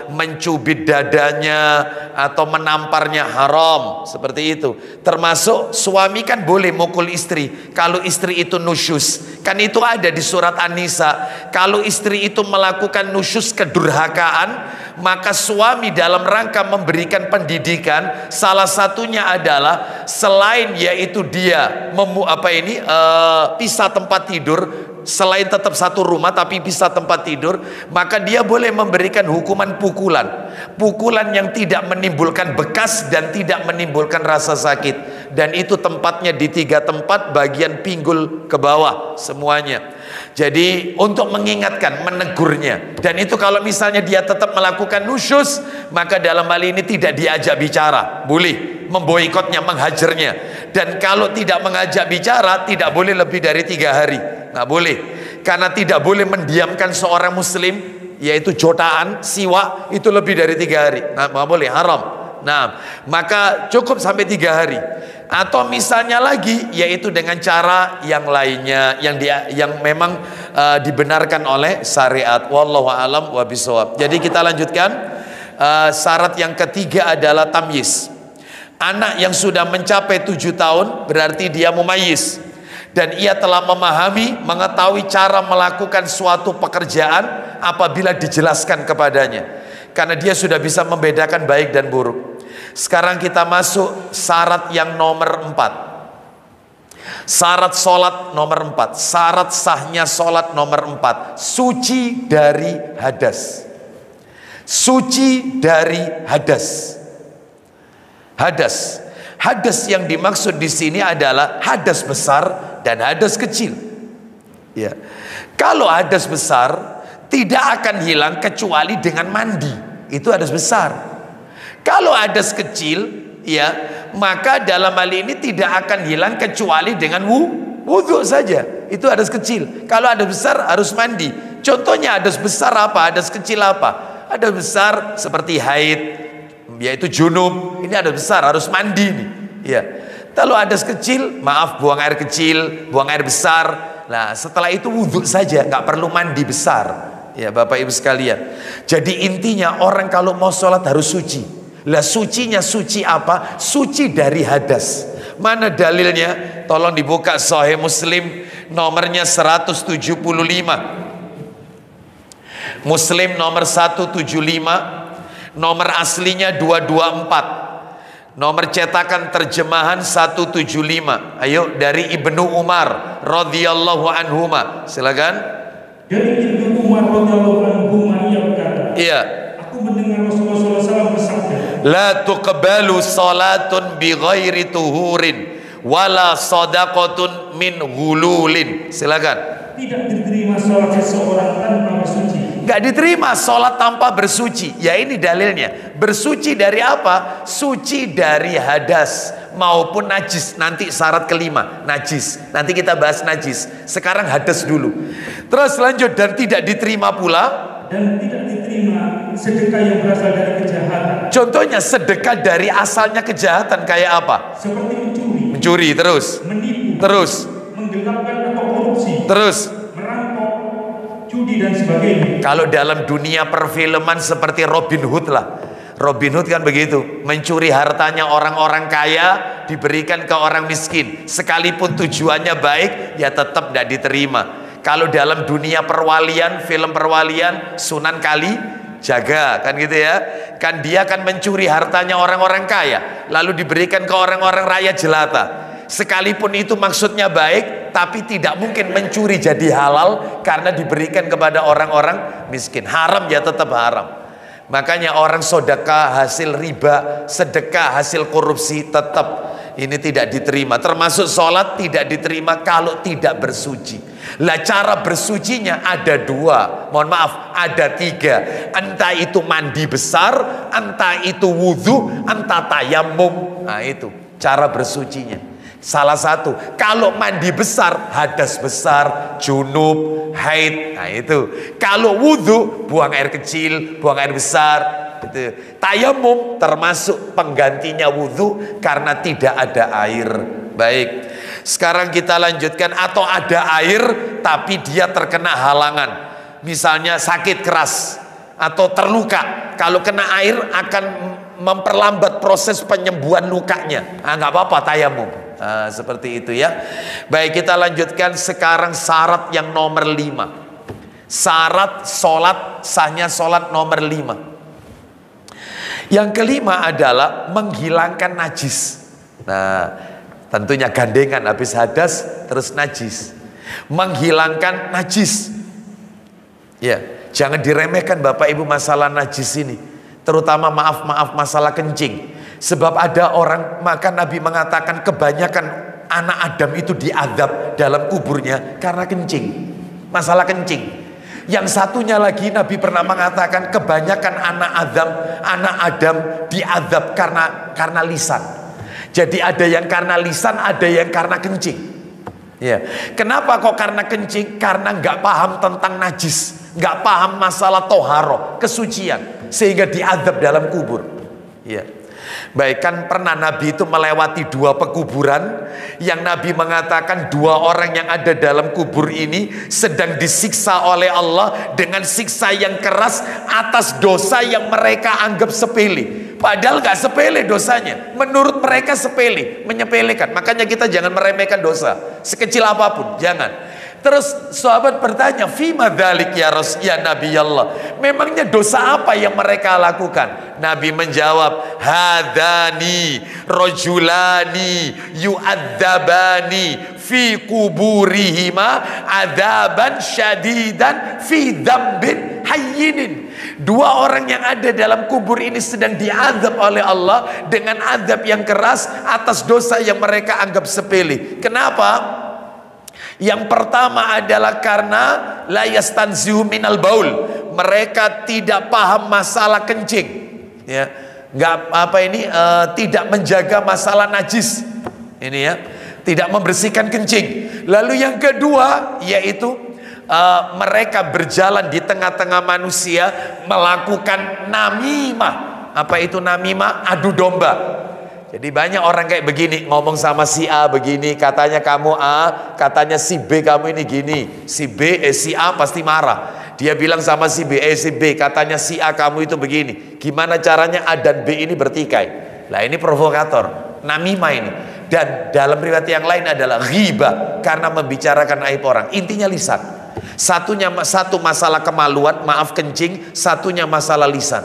Speaker 1: mencubit dadanya, atau menamparnya haram. Seperti itu. Termasuk suami kan boleh mukul istri kalau istri itu nusyus. Kan itu ada di surat An-Nisa. Kalau istri itu melakukan nusyus, kedurhakaan, maka suami dalam rangka memberikan pendidikan, salah satunya adalah selain yaitu dia pisah tempat tidur, selain tetap satu rumah tapi pisah tempat tidur, maka dia boleh memberikan hukuman pukulan yang tidak menimbulkan bekas dan tidak menimbulkan rasa sakit. Dan itu tempatnya di 3 tempat, bagian pinggul ke bawah semuanya. Jadi untuk mengingatkan, menegurnya. Dan itu kalau misalnya dia tetap melakukan nusyus, maka dalam hal ini tidak diajak bicara, boleh memboikotnya, menghajarnya. Dan kalau tidak mengajak bicara, tidak boleh lebih dari 3 hari. Nggak boleh, karena tidak boleh mendiamkan seorang muslim, yaitu jotaan, siwa, itu lebih dari 3 hari. Nggak boleh, haram. Nah, maka cukup sampai 3 hari. Atau misalnya lagi, yaitu dengan cara yang lainnya, yang memang dibenarkan oleh syariat. Wallahu a'lam wa bishawab. Jadi kita lanjutkan. Syarat yang ketiga adalah tamyiz. Anak yang sudah mencapai 7 tahun berarti dia mumayyiz, dan ia telah memahami, mengetahui cara melakukan suatu pekerjaan apabila dijelaskan kepadanya, karena dia sudah bisa membedakan baik dan buruk. Sekarang kita masuk syarat yang nomor 4. Syarat sholat nomor 4. Syarat sahnya sholat nomor 4. Suci dari hadas. Suci dari hadas. Hadas. Hadas yang dimaksud di sini adalah hadas besar dan hadas kecil. Ya. Kalau hadas besar tidak akan hilang kecuali dengan mandi. Itu hadas besar. Kalau hadas kecil, ya, maka dalam hal ini tidak akan hilang kecuali dengan wudhu saja. Itu hadas kecil. Kalau hadas besar harus mandi. Contohnya hadas besar apa? Hadas kecil apa? Hadas besar seperti haid, yaitu junub. Ini hadas besar, harus mandi nih. Ya. Kalau hadas kecil, maaf, buang air kecil, buang air besar. Nah, setelah itu wudhu saja, nggak perlu mandi besar. Ya, Bapak Ibu sekalian. Jadi intinya orang kalau mau sholat harus suci. Lah sucinya suci apa? Suci dari hadas. Mana dalilnya? Tolong dibuka Sahih Muslim nomornya 175. Muslim nomor 175, nomor aslinya 224. Nomor cetakan terjemahan 175. Ayo dari Ibnu Umar radhiyallahu anhuma. Silakan.
Speaker 2: Dari Ibnu Umar radhiyallahu anhuma, ia berkata,
Speaker 1: Iya.
Speaker 2: aku mendengar Rasulullah SAW bersabda,
Speaker 1: La tuqbalu salatun bi ghairi tuhurin wala sadaqatun min ghululin. Silakan.
Speaker 2: tidak diterima sholat seseorang tanpa bersuci.
Speaker 1: Gak diterima sholat tanpa bersuci. Ya ini dalilnya. Bersuci dari apa? Suci dari hadas maupun najis. Nanti syarat kelima, najis. Nanti kita bahas najis. Sekarang hadas dulu. Terus lanjut, dan tidak diterima pula.
Speaker 2: Dan tidak diterima sedekah yang berasal dari kejahatan.
Speaker 1: Contohnya sedekah dari asalnya kejahatan kayak apa?
Speaker 2: Seperti mencuri.
Speaker 1: Mencuri terus.
Speaker 2: Menipu.
Speaker 1: Terus.
Speaker 2: Menggelapkan atau korupsi.
Speaker 1: Terus.
Speaker 2: Merampok, judi dan sebagainya.
Speaker 1: Kalau dalam dunia perfilman seperti Robin Hood lah. Robin Hood kan begitu, mencuri hartanya orang-orang kaya diberikan ke orang miskin, sekalipun tujuannya baik ya tetap tidak diterima. Kalau dalam dunia perwalian, film perwalian, Sunan Kalijaga kan gitu ya, kan dia kan mencuri hartanya orang-orang kaya lalu diberikan ke orang-orang rakyat jelata, sekalipun itu maksudnya baik, tapi tidak mungkin mencuri jadi halal karena diberikan kepada orang-orang miskin. Haram ya tetap haram. Makanya orang sedekah hasil riba, sedekah hasil korupsi, tetap ini tidak diterima. Termasuk sholat tidak diterima kalau tidak bersuci. Lah cara bersucinya ada dua, mohon maaf ada tiga. Entah itu mandi besar, entah itu wudhu, entah tayamum. Nah itu cara bersucinya. Salah satu, kalau mandi besar, hadas besar, junub, haid, nah itu. Kalau wudhu, buang air kecil, buang air besar, itu. Tayamum termasuk penggantinya wudhu karena tidak ada air. Baik, sekarang kita lanjutkan. Atau ada air tapi dia terkena halangan, misalnya sakit keras atau terluka. Kalau kena air akan memperlambat proses penyembuhan lukanya. Nggak apa-apa tayamum. Seperti itu ya. Baik, kita lanjutkan sekarang syarat yang nomor 5. Syarat sholat, sahnya sholat nomor 5. Yang kelima adalah menghilangkan najis. Nah, tentunya gandengan habis hadas terus najis. Menghilangkan najis. Ya, jangan diremehkan Bapak Ibu masalah najis ini. Terutama maaf masalah kencing. Sebab ada orang, maka Nabi mengatakan kebanyakan anak Adam itu diazab dalam kuburnya karena kencing. Masalah kencing. Yang satunya lagi Nabi pernah mengatakan kebanyakan anak Adam diazab karena lisan. Jadi ada yang karena lisan, ada yang karena kencing. Ya. Kenapa kok karena kencing? Karena nggak paham tentang najis, nggak paham masalah toharoh, kesucian, sehingga diazab dalam kubur. Ya. Baik, kan pernah Nabi itu melewati 2 pekuburan yang Nabi mengatakan 2 orang yang ada dalam kubur ini sedang disiksa oleh Allah dengan siksa yang keras atas dosa yang mereka anggap sepele. Padahal gak sepele dosanya, menurut mereka sepele, menyepelekan. Makanya kita jangan meremehkan dosa sekecil apapun, jangan. Terus sahabat bertanya, "Fima dzalik ya Nabi Allah?" Memangnya dosa apa yang mereka lakukan? Nabi menjawab, "Hadani rajulani yu'adzabani fi kuburihima adzaban syadidan fi dzambin hayyinin." 2 orang yang ada dalam kubur ini sedang diazab oleh Allah dengan azab yang keras atas dosa yang mereka anggap sepele. Kenapa? Yang pertama adalah karena la yastanzihu minal baul. Mereka tidak paham masalah kencing. Ya, tidak menjaga masalah najis. Ini ya, tidak membersihkan kencing. Lalu yang kedua yaitu mereka berjalan di tengah-tengah manusia melakukan namimah. Apa itu namimah? Adu domba. Jadi banyak orang kayak begini, ngomong sama si A begini, katanya kamu A, katanya si B kamu ini gini. Si A pasti marah. Dia bilang sama si B, katanya si A kamu itu begini. Gimana caranya A dan B ini bertikai? Lah ini provokator, namimah ini. Dan dalam riwayat yang lain adalah ghibah, karena membicarakan aib orang. Intinya lisan. Satu masalah kemaluan, maaf kencing, satunya masalah lisan.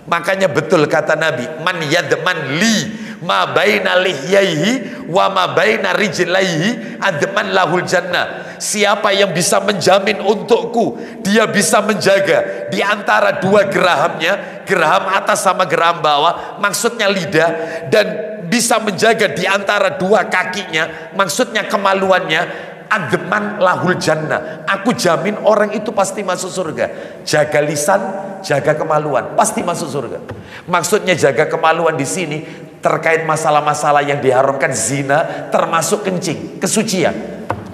Speaker 1: Makanya betul kata Nabi, man yadman li ma baina lihyaihi wa ma baina rijlaihi adman lahul jannah. Siapa yang bisa menjamin untukku, dia bisa menjaga di antara 2 gerahamnya, geraham atas sama geraham bawah, maksudnya lidah, dan bisa menjaga di antara 2 kakinya, maksudnya kemaluannya, adman lahul jannah. Aku jamin orang itu pasti masuk surga. Jaga lisan, jaga kemaluan, pasti masuk surga. Maksudnya jaga kemaluan di sini terkait masalah-masalah yang diharamkan, zina, termasuk kencing, kesucian.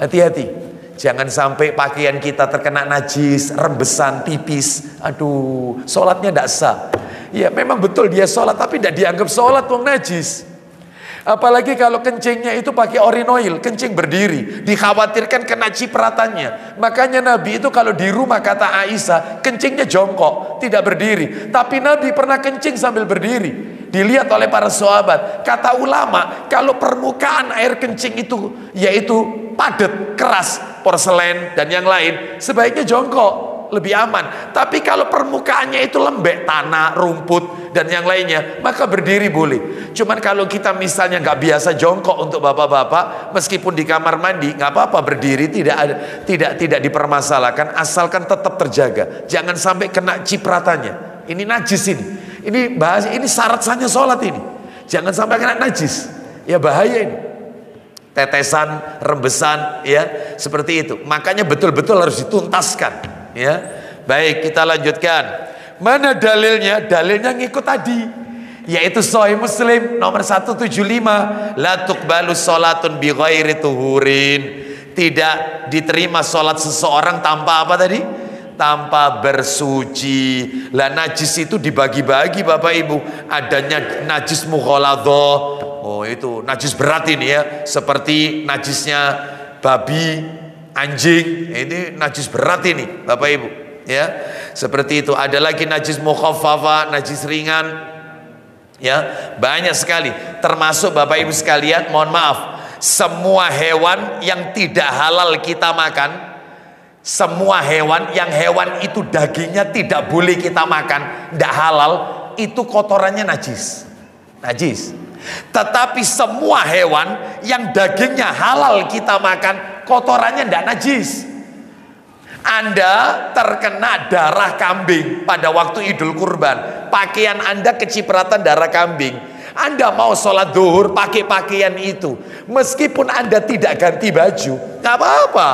Speaker 1: Hati-hati, jangan sampai pakaian kita terkena najis, rembesan, pipis. Aduh, sholatnya tidak sah. Ya memang betul dia sholat, tapi tidak dianggap sholat wong najis. Apalagi kalau kencingnya itu pakai orinoil, kencing berdiri, dikhawatirkan kena cipratannya. Makanya Nabi itu kalau di rumah, kata Aisyah, kencingnya jongkok, tidak berdiri. Tapi Nabi pernah kencing sambil berdiri. Dilihat oleh para sahabat. Kata ulama, kalau permukaan air kencing itu yaitu padat, keras, porselen dan yang lain, sebaiknya jongkok, lebih aman. Tapi kalau permukaannya itu lembek, tanah, rumput dan yang lainnya, maka berdiri boleh. Cuman kalau kita misalnya nggak biasa jongkok untuk bapak-bapak, meskipun di kamar mandi nggak apa-apa berdiri, tidak dipermasalahkan, asalkan tetap terjaga, jangan sampai kena cipratannya. Ini najis ini bahasa, ini syarat sahnya sholat ini, jangan sampai kena najis, ya bahaya ini. Tetesan, rembesan, ya seperti itu. Makanya betul-betul harus dituntaskan. Ya, baik, kita lanjutkan. Mana dalilnya? Dalilnya ngikut tadi, yaitu Sahih Muslim nomor 175. La tuqbalu sholatun bi ghairi tuhurin. Tidak diterima sholat seseorang tanpa apa tadi? Tanpa bersuci. Lah najis itu dibagi-bagi Bapak Ibu. Adanya najis mughaladhah. Oh itu najis berat ini ya. Seperti najisnya babi, anjing, ini najis berat ini Bapak Ibu ya, seperti itu. Ada lagi najis mukhaffafa, najis ringan ya, banyak sekali. Termasuk Bapak Ibu sekalian, mohon maaf, semua hewan yang tidak halal kita makan, semua hewan yang hewan itu dagingnya tidak boleh kita makan, tidak halal, itu kotorannya najis. Tetapi semua hewan yang dagingnya halal kita makan, kotorannya tidak najis. Anda terkena darah kambing pada waktu Idul Kurban, pakaian Anda kecipratan darah kambing, Anda mau sholat zuhur pakai pakaian itu, meskipun Anda tidak ganti baju, nggak apa-apa.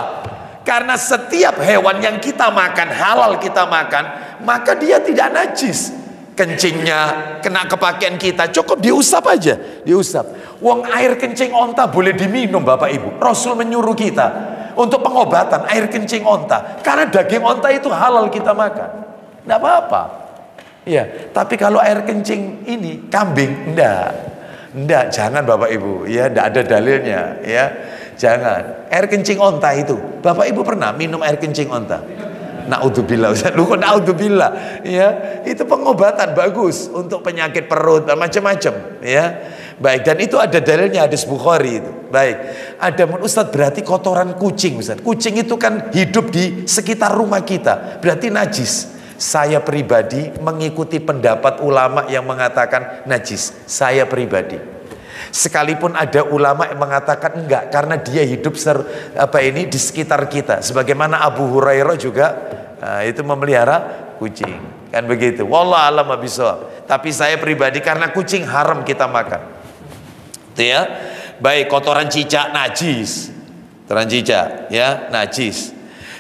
Speaker 1: Karena setiap hewan yang kita makan, halal kita makan, maka dia tidak najis. Kencingnya kena ke pakaian kita, cukup diusap aja, diusap. Wong air kencing onta boleh diminum Bapak Ibu. Rasul menyuruh kita untuk pengobatan air kencing onta, karena daging onta itu halal kita makan, nggak apa-apa. Ya, tapi kalau air kencing ini kambing, ndak, jangan Bapak Ibu. Ya, ndak ada dalilnya. Ya, jangan. Air kencing onta itu, Bapak Ibu pernah minum air kencing onta? Naudzubillah, lu kok naudzubillah, ya itu pengobatan bagus untuk penyakit perut dan macam-macam, ya baik. Dan itu ada dalilnya, hadis Bukhari itu. Baik, ada Ustaz, berarti kotoran kucing, Ustaz, kucing itu kan hidup di sekitar rumah kita, berarti najis. Saya pribadi mengikuti pendapat ulama yang mengatakan najis, saya pribadi. Sekalipun ada ulama yang mengatakan enggak, karena dia hidup di sekitar kita. Sebagaimana Abu Hurairah juga itu memelihara kucing, kan begitu. Wallahu a'lam bishawab. Tapi saya pribadi, karena kucing haram kita makan. Itu ya. Baik, kotoran cicak najis. Kotoran cicak ya najis.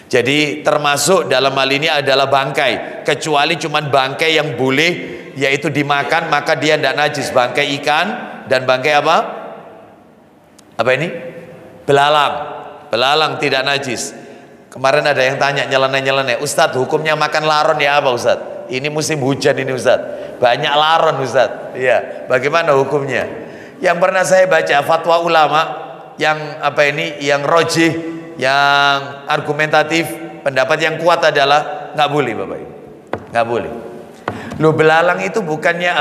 Speaker 1: Jadi termasuk dalam hal ini adalah bangkai, kecuali cuman bangkai yang boleh yaitu dimakan, maka dia tidak najis. Bangkai ikan dan bangkai apa? Apa ini? Belalang tidak najis. Kemarin ada yang tanya nyeleneh, Ustadz, hukumnya makan laron ya apa Ustadz? Ini musim hujan ini Ustadz, banyak laron Ustadz. Iya, bagaimana hukumnya? Yang pernah saya baca fatwa ulama yang yang rojih, yang argumentatif, pendapat yang kuat adalah nggak boleh Bapak Ibu, nggak boleh. Loh, belalang itu bukannya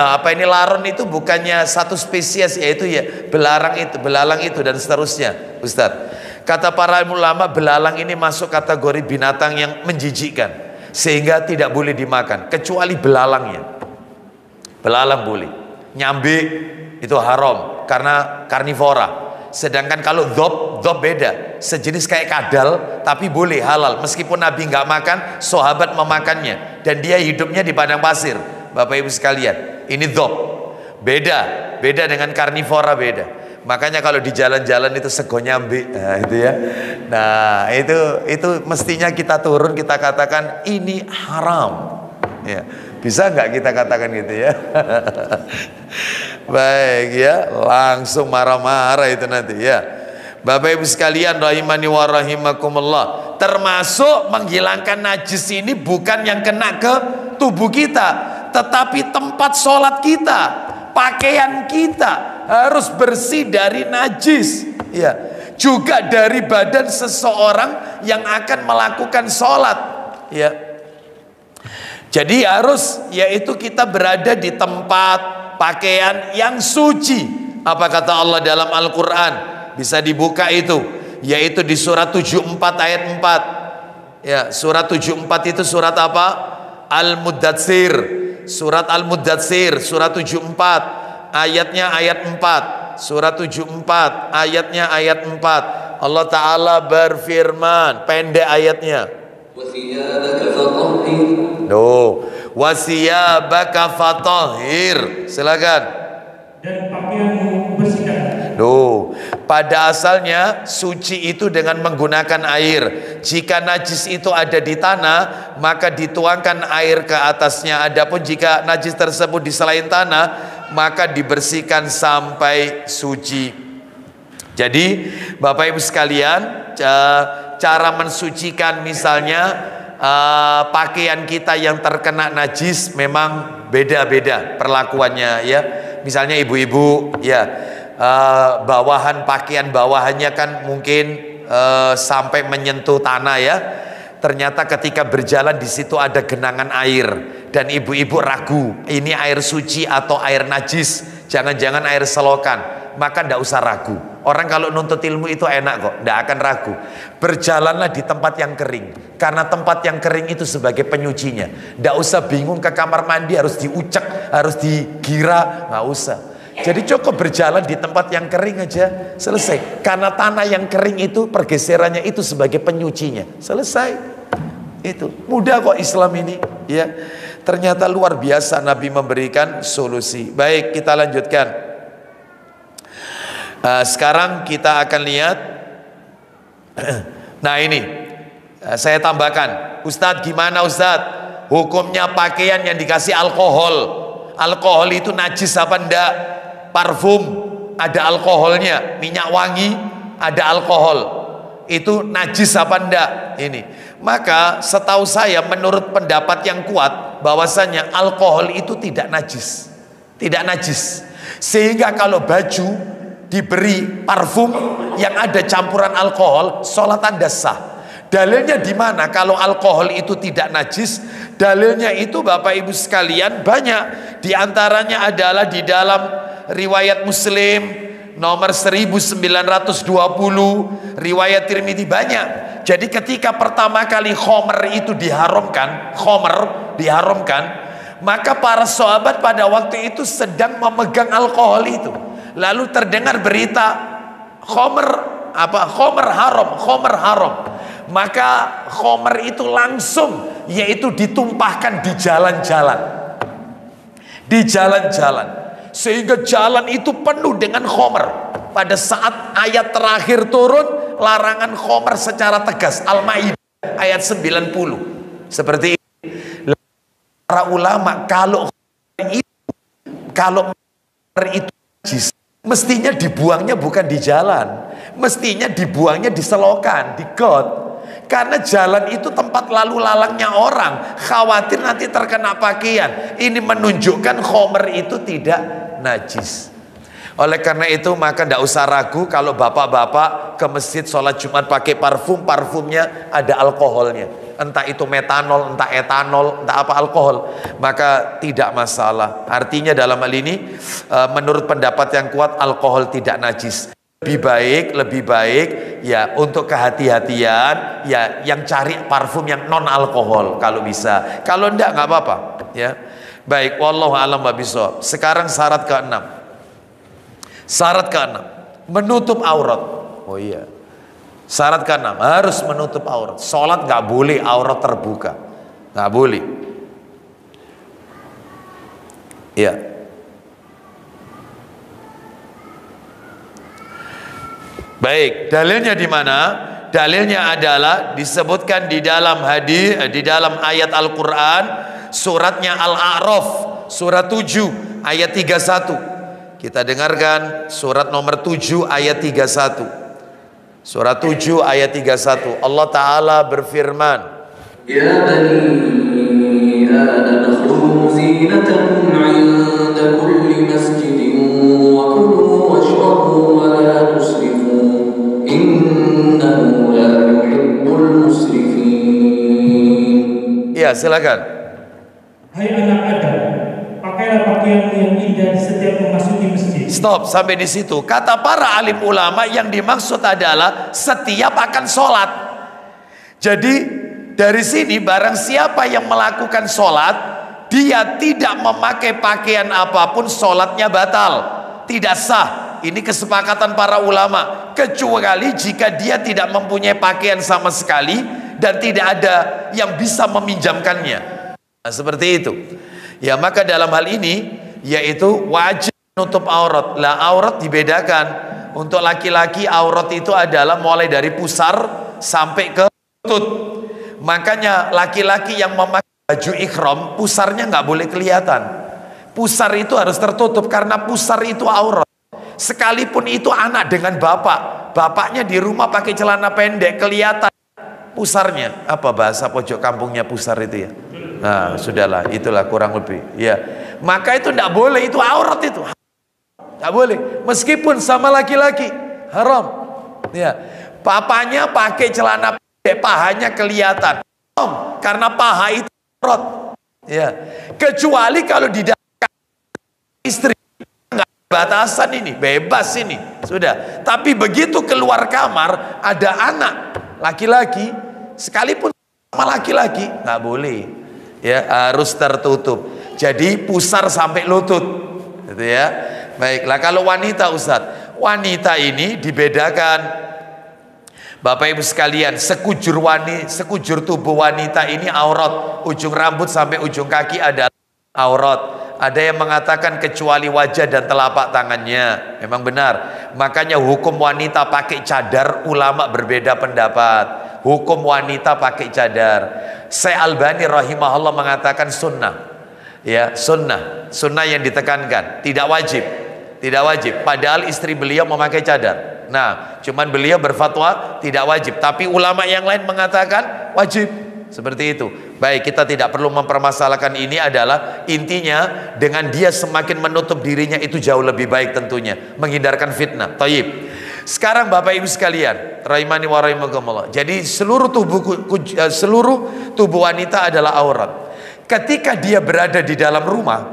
Speaker 1: laron itu bukannya satu spesies, yaitu ya belalang itu dan seterusnya Ustadz. Kata para ulama, belalang ini masuk kategori binatang yang menjijikkan, sehingga tidak boleh dimakan kecuali belalangnya. Belalang boleh, nyambe itu haram karena karnivora. Sedangkan kalau dhob beda, sejenis kayak kadal, tapi boleh, halal. Meskipun Nabi nggak makan, sahabat memakannya, dan dia hidupnya di padang pasir. Bapak Ibu sekalian, ini dhob, beda dengan karnivora, beda. Makanya kalau di jalan-jalan itu sego nyambe, nah itu ya. Nah itu mestinya kita turun, kita katakan ini haram. Ya, bisa nggak kita katakan gitu ya? Baik ya, langsung marah-marah itu nanti ya. Bapak Ibu sekalian rahimani wa rahimakumullah, termasuk menghilangkan najis ini bukan yang kena ke tubuh kita, tetapi tempat sholat kita, pakaian kita, harus bersih dari najis, ya. Juga dari badan seseorang yang akan melakukan sholat, ya. Jadi harus, yaitu kita berada di tempat pakaian yang suci. Apa kata Allah dalam Al-Quran? Bisa dibuka itu, yaitu di surat 74 ayat 4. Ya, surat 74 itu surat apa? Al-Muddatsir. Surat Al-Muddatsir, surat 74, ayatnya ayat 4. Surat 74, ayatnya ayat 4. Allah Ta'ala berfirman, pendek ayatnya. Wasiyabaka fatahhir. Silakan.
Speaker 2: Dan pakaianmu bersihkan.
Speaker 1: Pada asalnya suci itu dengan menggunakan air. Jika najis itu ada di tanah, maka dituangkan air ke atasnya. Adapun jika najis tersebut di selain tanah, maka dibersihkan sampai suci. Jadi Bapak Ibu sekalian, cara mensucikan misalnya pakaian kita yang terkena najis memang beda-beda perlakuannya, ya. Misalnya ibu-ibu, ya, bawahan pakaian bawahannya kan mungkin sampai menyentuh tanah, ya. Ternyata ketika berjalan di situ ada genangan air dan ibu-ibu ragu, ini air suci atau air najis, jangan-jangan air selokan. Maka tidak usah ragu. Orang kalau nuntut ilmu itu enak kok, tidak akan ragu. Berjalanlah di tempat yang kering, karena tempat yang kering itu sebagai penyucinya. Tidak usah bingung ke kamar mandi harus diucek, harus digira, nggak usah. Jadi cukup berjalan di tempat yang kering aja, selesai. Karena tanah yang kering itu pergeserannya itu sebagai penyucinya, selesai. Itu mudah kok Islam ini, ya. Ternyata luar biasa Nabi memberikan solusi. Baik, kita lanjutkan. Sekarang kita akan lihat. Nah ini saya tambahkan, Ustadz gimana Ustadz hukumnya pakaian yang dikasih alkohol? Alkohol itu najis apa enggak? Parfum ada alkoholnya, minyak wangi ada alkohol, itu najis apa enggak? Ini maka setahu saya menurut pendapat yang kuat bahwasanya alkohol itu tidak najis, tidak najis. Sehingga kalau baju diberi parfum yang ada campuran alkohol, sholat Anda sah. Dalilnya di mana kalau alkohol itu tidak najis? Dalilnya itu Bapak Ibu sekalian banyak. Di antaranya adalah di dalam riwayat Muslim nomor 1920, riwayat Tirmidzi banyak. Jadi ketika pertama kali khomer itu diharamkan, maka para sahabat pada waktu itu sedang memegang alkohol itu. Lalu terdengar berita khomer haram. Maka khomer itu langsung yaitu ditumpahkan di jalan-jalan. Sehingga jalan itu penuh dengan khomer. Pada saat ayat terakhir turun, larangan khomer secara tegas, Al-Maidah ayat 90. Seperti itu. Para ulama kalau itu najis, mestinya dibuangnya bukan di jalan, mestinya dibuangnya di selokan, di got. Karena jalan itu tempat lalu lalangnya orang, khawatir nanti terkena pakaian. Ini menunjukkan khomer itu tidak najis. Oleh karena itu maka tidak usah ragu kalau bapak-bapak ke masjid sholat Jumat pakai parfum, parfumnya ada alkoholnya. Entah itu metanol, entah etanol, entah apa alkohol, maka tidak masalah. Artinya dalam hal ini menurut pendapat yang kuat alkohol tidak najis. Lebih baik ya untuk kehati-hatian ya yang cari parfum yang non alkohol kalau bisa. Kalau enggak nggak apa-apa ya. Baik, wallahu a'lam bishawab. Sekarang syarat ke-6. Syarat ke-6 menutup aurat. Oh iya. Syarat ke-6 harus menutup aurat. Sholat nggak boleh aurat terbuka, nggak boleh. Ya. Baik, dalilnya di mana? Dalilnya adalah disebutkan di dalam hadis, di dalam ayat Al-Quran, suratnya Al-A'raf, surat 7 ayat 31. Kita dengarkan surat nomor 7 ayat 31. Surat 7 ayat 31. Allah Ta'ala berfirman,
Speaker 3: Ya bani Adam khudhu zinatakum 'inda kulli masjidin wa kulu
Speaker 1: Ya, silakan.
Speaker 2: Hai anak Adam, pakailah pakaianmu yang indah di setiap memasuki masjid.
Speaker 1: Stop, sampai di situ. Kata para alim ulama yang dimaksud adalah setiap akan sholat. Jadi dari sini barang siapa yang melakukan sholat, dia tidak memakai pakaian apapun, sholatnya batal, tidak sah. Ini kesepakatan para ulama. Kecuali jika dia tidak mempunyai pakaian sama sekali dan tidak ada yang bisa meminjamkannya. Nah, seperti itu. Ya, maka dalam hal ini yaitu wajib menutup aurat. Lah, aurat dibedakan. Untuk laki-laki aurat itu adalah mulai dari pusar sampai ke lutut. Makanya laki-laki yang memakai baju ikhram, pusarnya nggak boleh kelihatan. Pusar itu harus tertutup karena pusar itu aurat. Sekalipun itu anak dengan bapak, bapaknya di rumah pakai celana pendek, kelihatan pusarnya. Apa bahasa pojok kampungnya pusar itu ya? Nah, sudahlah, itulah kurang lebih. Ya, maka itu tidak boleh, itu aurat itu. Tidak boleh, meskipun sama laki-laki, haram. Ya, papanya pakai celana pendek, pahanya kelihatan, haram, karena paha itu aurat. Ya, kecuali kalau di dalam istri. Batasan ini, bebas ini, sudah. Tapi begitu keluar kamar, ada anak laki-laki, sekalipun sama laki-laki, nggak boleh, ya, harus tertutup. Jadi pusar sampai lutut, gitu ya. Baiklah, kalau wanita, Ustadz, wanita ini dibedakan, Bapak Ibu sekalian, sekujur tubuh wanita ini aurat, ujung rambut sampai ujung kaki adalah aurat. Ada yang mengatakan kecuali wajah dan telapak tangannya. Memang benar. Makanya hukum wanita pakai cadar, ulama berbeda pendapat. Hukum wanita pakai cadar. Syekh Albani rahimahullah mengatakan sunnah. Ya, sunnah. Sunnah yang ditekankan, tidak wajib. Tidak wajib. Padahal istri beliau memakai cadar. Nah, cuman beliau berfatwa tidak wajib. Tapi ulama yang lain mengatakan wajib. Seperti itu. Baik, kita tidak perlu mempermasalahkan ini, adalah intinya dengan dia semakin menutup dirinya itu jauh lebih baik tentunya, menghindarkan fitnah. Thayyib. Sekarang Bapak Ibu sekalian, rahimani wa rahimakumullah. Jadi seluruh tubuh wanita adalah aurat. Ketika dia berada di dalam rumah,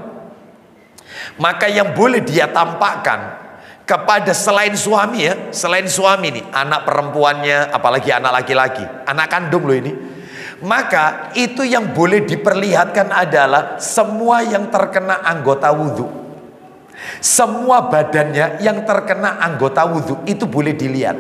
Speaker 1: maka yang boleh dia tampakkan kepada selain suami, ya, selain suami nih, anak perempuannya, apalagi anak laki-laki, anak kandung loh ini. Maka itu yang boleh diperlihatkan adalah semua yang terkena anggota wudhu. Semua badannya yang terkena anggota wudhu itu boleh dilihat.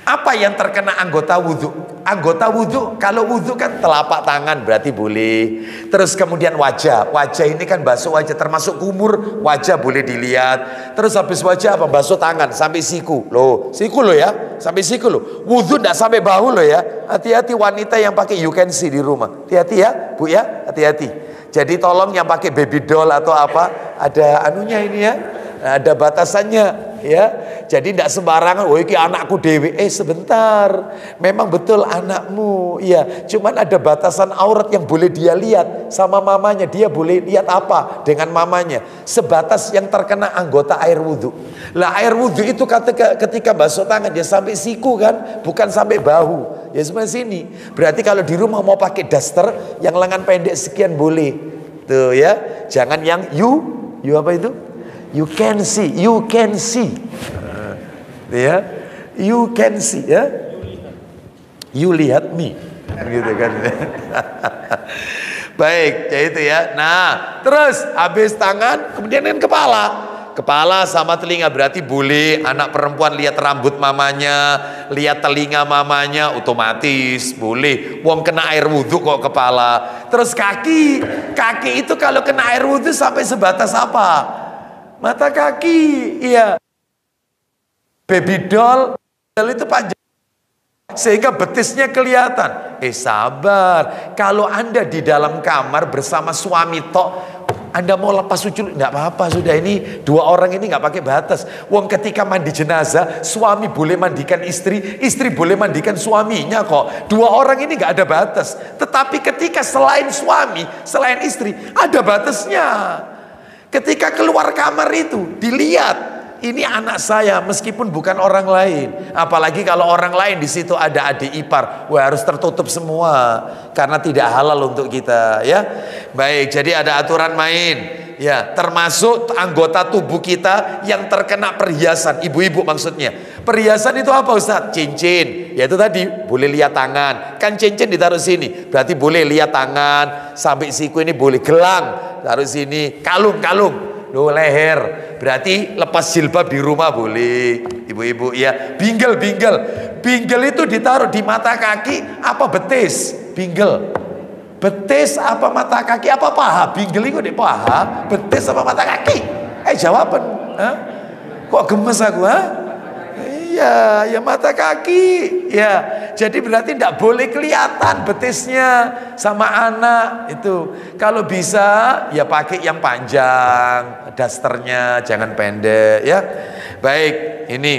Speaker 1: Apa yang terkena anggota wudhu? Anggota wudhu, kalau wudhu kan telapak tangan berarti boleh. Terus kemudian wajah. Wajah ini kan basuh wajah, termasuk kumur, wajah boleh dilihat. Terus habis wajah apa? Basuh tangan sampai siku. Loh, siku loh ya, sampai siku loh. Wudhu tidak sampai bahu loh ya. Hati-hati wanita yang pakai you can see di rumah. Hati-hati ya, Bu ya, hati-hati. Jadi tolong yang pakai baby doll atau apa, ada anunya ini ya. Ada batasannya, ya. Jadi tidak sembarangan, oh ini anakku dewi. Sebentar, memang betul anakmu, ya. Cuman ada batasan aurat yang boleh dia lihat sama mamanya. Dia boleh lihat apa dengan mamanya, sebatas yang terkena anggota air wudhu. Lah air wudhu itu ketika basuh tangan dia sampai siku kan, bukan sampai bahu. Ya sebenarnya sini. Berarti kalau di rumah mau pakai daster yang lengan pendek sekian boleh, tuh ya. Jangan yang you apa itu? You can see, ya, you can see, ya, you lihat me, gitu kan. Baik, ya itu ya. Nah, terus habis tangan, kemudian kan kepala sama telinga, berarti boleh anak perempuan lihat rambut mamanya, lihat telinga mamanya, otomatis boleh. Wong kena air wudhu kok kepala. Terus kaki itu kalau kena air wudhu sampai sebatas apa? Mata kaki, iya. Baby doll itu panjang sehingga betisnya kelihatan. Sabar, kalau Anda di dalam kamar bersama suami tok, Anda mau lepas ucul, enggak apa-apa, sudah. Ini dua orang ini enggak pakai batas. Wong ketika mandi jenazah, suami boleh mandikan istri, istri boleh mandikan suaminya kok. Dua orang ini enggak ada batas. Tetapi ketika selain suami, selain istri, ada batasnya. Ketika keluar kamar itu dilihat ini anak saya meskipun bukan orang lain. Apalagi kalau orang lain di situ ada adik ipar, wah harus tertutup semua karena tidak halal untuk kita, ya. Baik, jadi ada aturan main. Ya, termasuk anggota tubuh kita yang terkena perhiasan, ibu-ibu maksudnya. Perhiasan itu apa Ustaz? Cincin. Ya itu tadi, boleh lihat tangan. Kan cincin ditaruh sini, berarti boleh lihat tangan. Sampai siku ini boleh, gelang taruh sini, kalung-kalung. Loh, leher. Berarti lepas jilbab di rumah boleh, ibu-ibu ya. Binggel. Binggel itu ditaruh di mata kaki apa betis? Binggel. Betis apa mata kaki apa paha? Binggel itu di paha, betis apa mata kaki? Jawaban. Hah? Kok gemes aku, ha? Iya, ya mata kaki. Ya, jadi berarti tidak boleh kelihatan betisnya sama anak itu. Kalau bisa ya pakai yang panjang, dasternya jangan pendek, ya. Baik, ini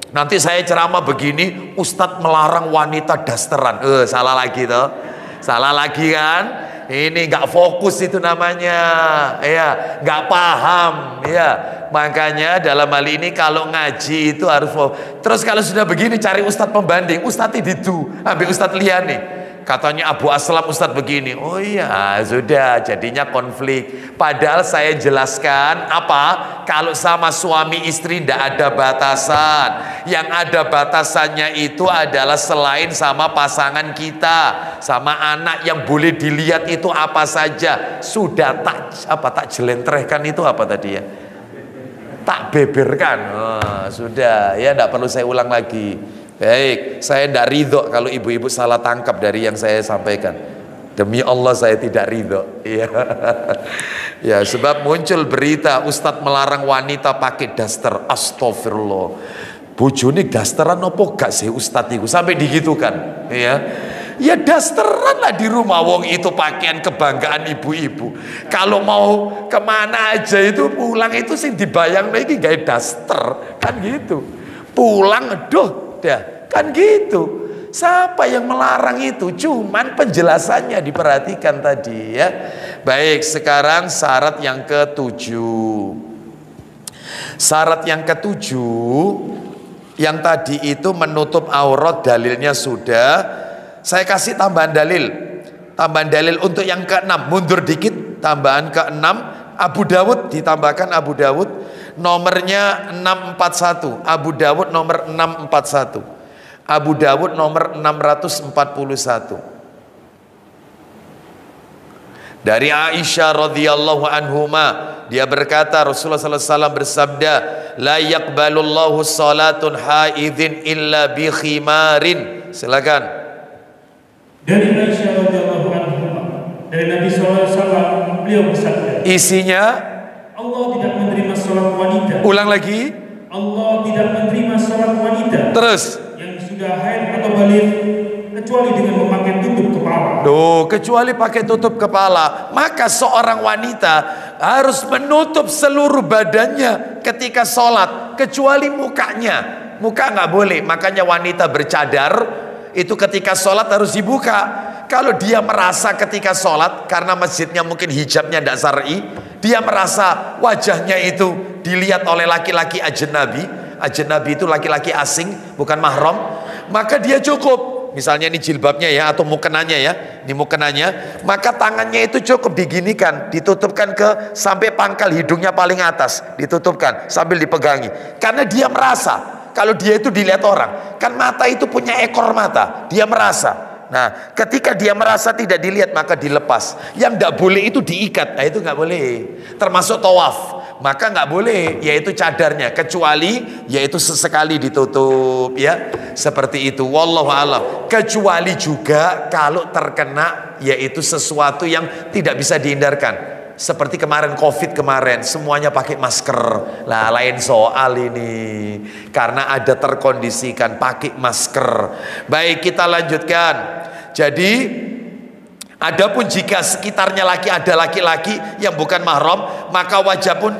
Speaker 1: nanti saya ceramah begini, Ustadz melarang wanita dasteran. Salah lagi toh. Salah lagi kan? Ini nggak fokus itu namanya, ya, nggak paham, ya. Makanya dalam hal ini kalau ngaji itu harus fokus. Terus kalau sudah begini cari ustadz pembanding, ustadz itu, ambil ustadz lihat nih. Katanya Abu Aslam ustadz begini. Oh iya, sudah jadinya konflik. Padahal saya jelaskan apa? Kalau sama suami istri tidak ada batasan. Yang ada batasannya itu adalah selain sama pasangan kita, sama anak yang boleh dilihat itu apa saja. Sudah tak jelentrehkan itu apa tadi ya? Tak beberkan. Oh, sudah ya, tidak perlu saya ulang lagi. Baik, saya tidak ridho kalau ibu-ibu salah tangkap dari yang saya sampaikan. Demi Allah saya tidak ridho. Ya, ya, sebab muncul berita Ustadz melarang wanita pakai daster. Astagfirullah. Bojone dasteran apa gak sih Ustadz itu? Sampai digitukan. Ya dasteran lah di rumah. Wong itu pakaian kebanggaan ibu-ibu. Kalau mau kemana aja itu pulang itu sih dibayang lagi gak daster. Kan gitu. Pulang, aduh. Ya, kan gitu. Siapa yang melarang itu? Cuman penjelasannya diperhatikan tadi ya. Baik, sekarang syarat yang ketujuh. Syarat yang ketujuh, yang tadi itu menutup aurat, dalilnya sudah. Saya kasih tambahan dalil. Tambahan dalil untuk yang keenam, mundur dikit. Tambahan keenam, Abu Dawud, ditambahkan Abu Dawud. Nomornya 641. Abu Dawud nomor 641. Abu Dawud nomor 641. Dari Aisyah radhiyallahu anhuma, dia berkata Rasulullah sallallahu alaihi wasallam bersabda, la yaqbalullahu salatun haidin illa bi khimarin. Silakan.
Speaker 2: Dari Aisyah radhiyallahu anhuma, dari Nabi sallallahu alaihi wasallam, beliau bersabda.
Speaker 1: Isinya,
Speaker 2: Allah tidak menerima salat wanita.
Speaker 1: Ulang lagi.
Speaker 2: Allah tidak menerima salat wanita.
Speaker 1: Terus.
Speaker 2: Yang sudah haid atau balik kecuali dengan memakai tutup kepala.
Speaker 1: Kecuali pakai tutup kepala. Maka seorang wanita harus menutup seluruh badannya ketika sholat, kecuali mukanya. Muka nggak boleh. Makanya wanita bercadar itu ketika sholat harus dibuka. Kalau dia merasa ketika sholat, karena masjidnya mungkin hijabnya tidak syar'i, dia merasa wajahnya itu dilihat oleh laki-laki ajnabi. Ajnabi itu laki-laki asing, bukan mahram. Maka dia cukup, misalnya ini jilbabnya ya, atau mukenanya ya, ini mukenanya, maka tangannya itu cukup diginikan, ditutupkan ke sampai pangkal hidungnya paling atas, ditutupkan sambil dipegangi. Karena dia merasa kalau dia itu dilihat orang, kan mata itu punya ekor mata, dia merasa. Nah, ketika dia merasa tidak dilihat maka dilepas. Yang tidak boleh itu diikat. Nah, itu nggak boleh. Termasuk tawaf. Maka nggak boleh, yaitu cadarnya, kecuali yaitu sesekali ditutup ya. Seperti itu. Wallahu a'lam. Kecuali juga kalau terkena yaitu sesuatu yang tidak bisa dihindarkan. Seperti kemarin Covid kemarin, semuanya pakai masker. Lah lain soal ini. Karena ada terkondisikan pakai masker. Baik, kita lanjutkan. Jadi adapun jika sekitarnya ada laki-laki yang bukan mahram, maka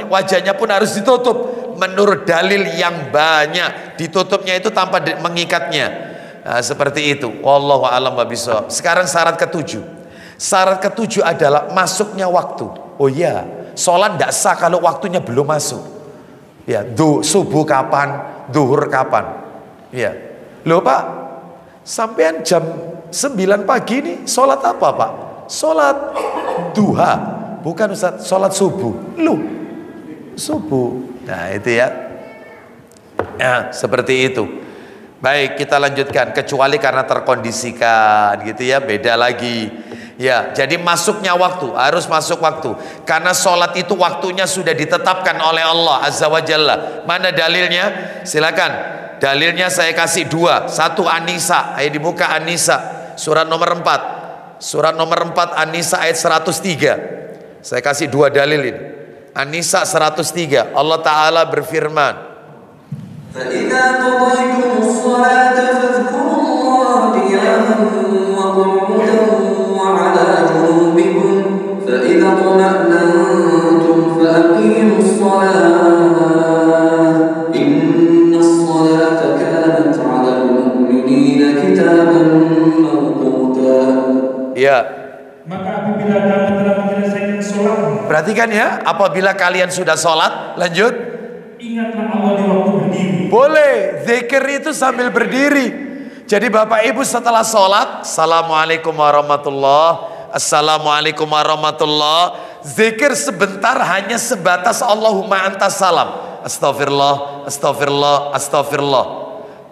Speaker 1: wajahnya pun harus ditutup menurut dalil yang banyak. Ditutupnya itu tanpa mengikatnya. Nah, seperti itu. Wallahu a'lam bishawab. Sekarang syarat ketujuh. Syarat ketujuh adalah masuknya waktu. Oh iya, sholat tidak sah kalau waktunya belum masuk. Ya, subuh kapan, duhur kapan? Ya, loh Pak, sampean jam 9 pagi ini sholat apa Pak? Sholat duha, bukan Ustaz, sholat subuh. Loh, subuh. Nah itu ya, ya seperti itu. Baik, kita lanjutkan. Kecuali karena terkondisikan gitu ya, beda lagi. Ya, jadi masuknya waktu, harus masuk waktu. Karena sholat itu waktunya sudah ditetapkan oleh Allah Azza wa Jalla. Mana dalilnya? Silakan. Dalilnya saya kasih dua. Satu An-Nisa, ayo dibuka An-Nisa, surat nomor 4. Surat nomor 4 An-Nisa ayat 103. Saya kasih dua dalil ini. An-Nisa 103. Allah Ta'ala berfirman,
Speaker 3: فَإِذَا قَضَيْتُمُ الصَّلَاةَ فَاذْكُرُوا اللَّهَ قِيَامًا وَقُعُودًا وَعَلَى جُنُوبِكُمْ فَإِذَا اطْمَأْنَنتُمْ فَأَقِيمُوا الصَّلَاةَ إِنَّ الصَّلَاةَ كَانَتْ عَلَى الْمُؤْمِنِينَ كِتَابًا مَّوْقُوتًا.
Speaker 1: ya.
Speaker 2: Maka apabila kamu telah menyelesaikan sholat,
Speaker 1: Perhatikan ya, apabila kalian sudah sholat, lanjut.
Speaker 2: ingatlah Allah di waktu berdiri.
Speaker 1: Boleh, zikir itu sambil berdiri. Jadi Bapak Ibu setelah sholat, Assalamualaikum warahmatullah, Assalamualaikum warahmatullah, zikir sebentar hanya sebatas Allahumma antas salam, Astaghfirullah, Astaghfirullah, Astaghfirullah.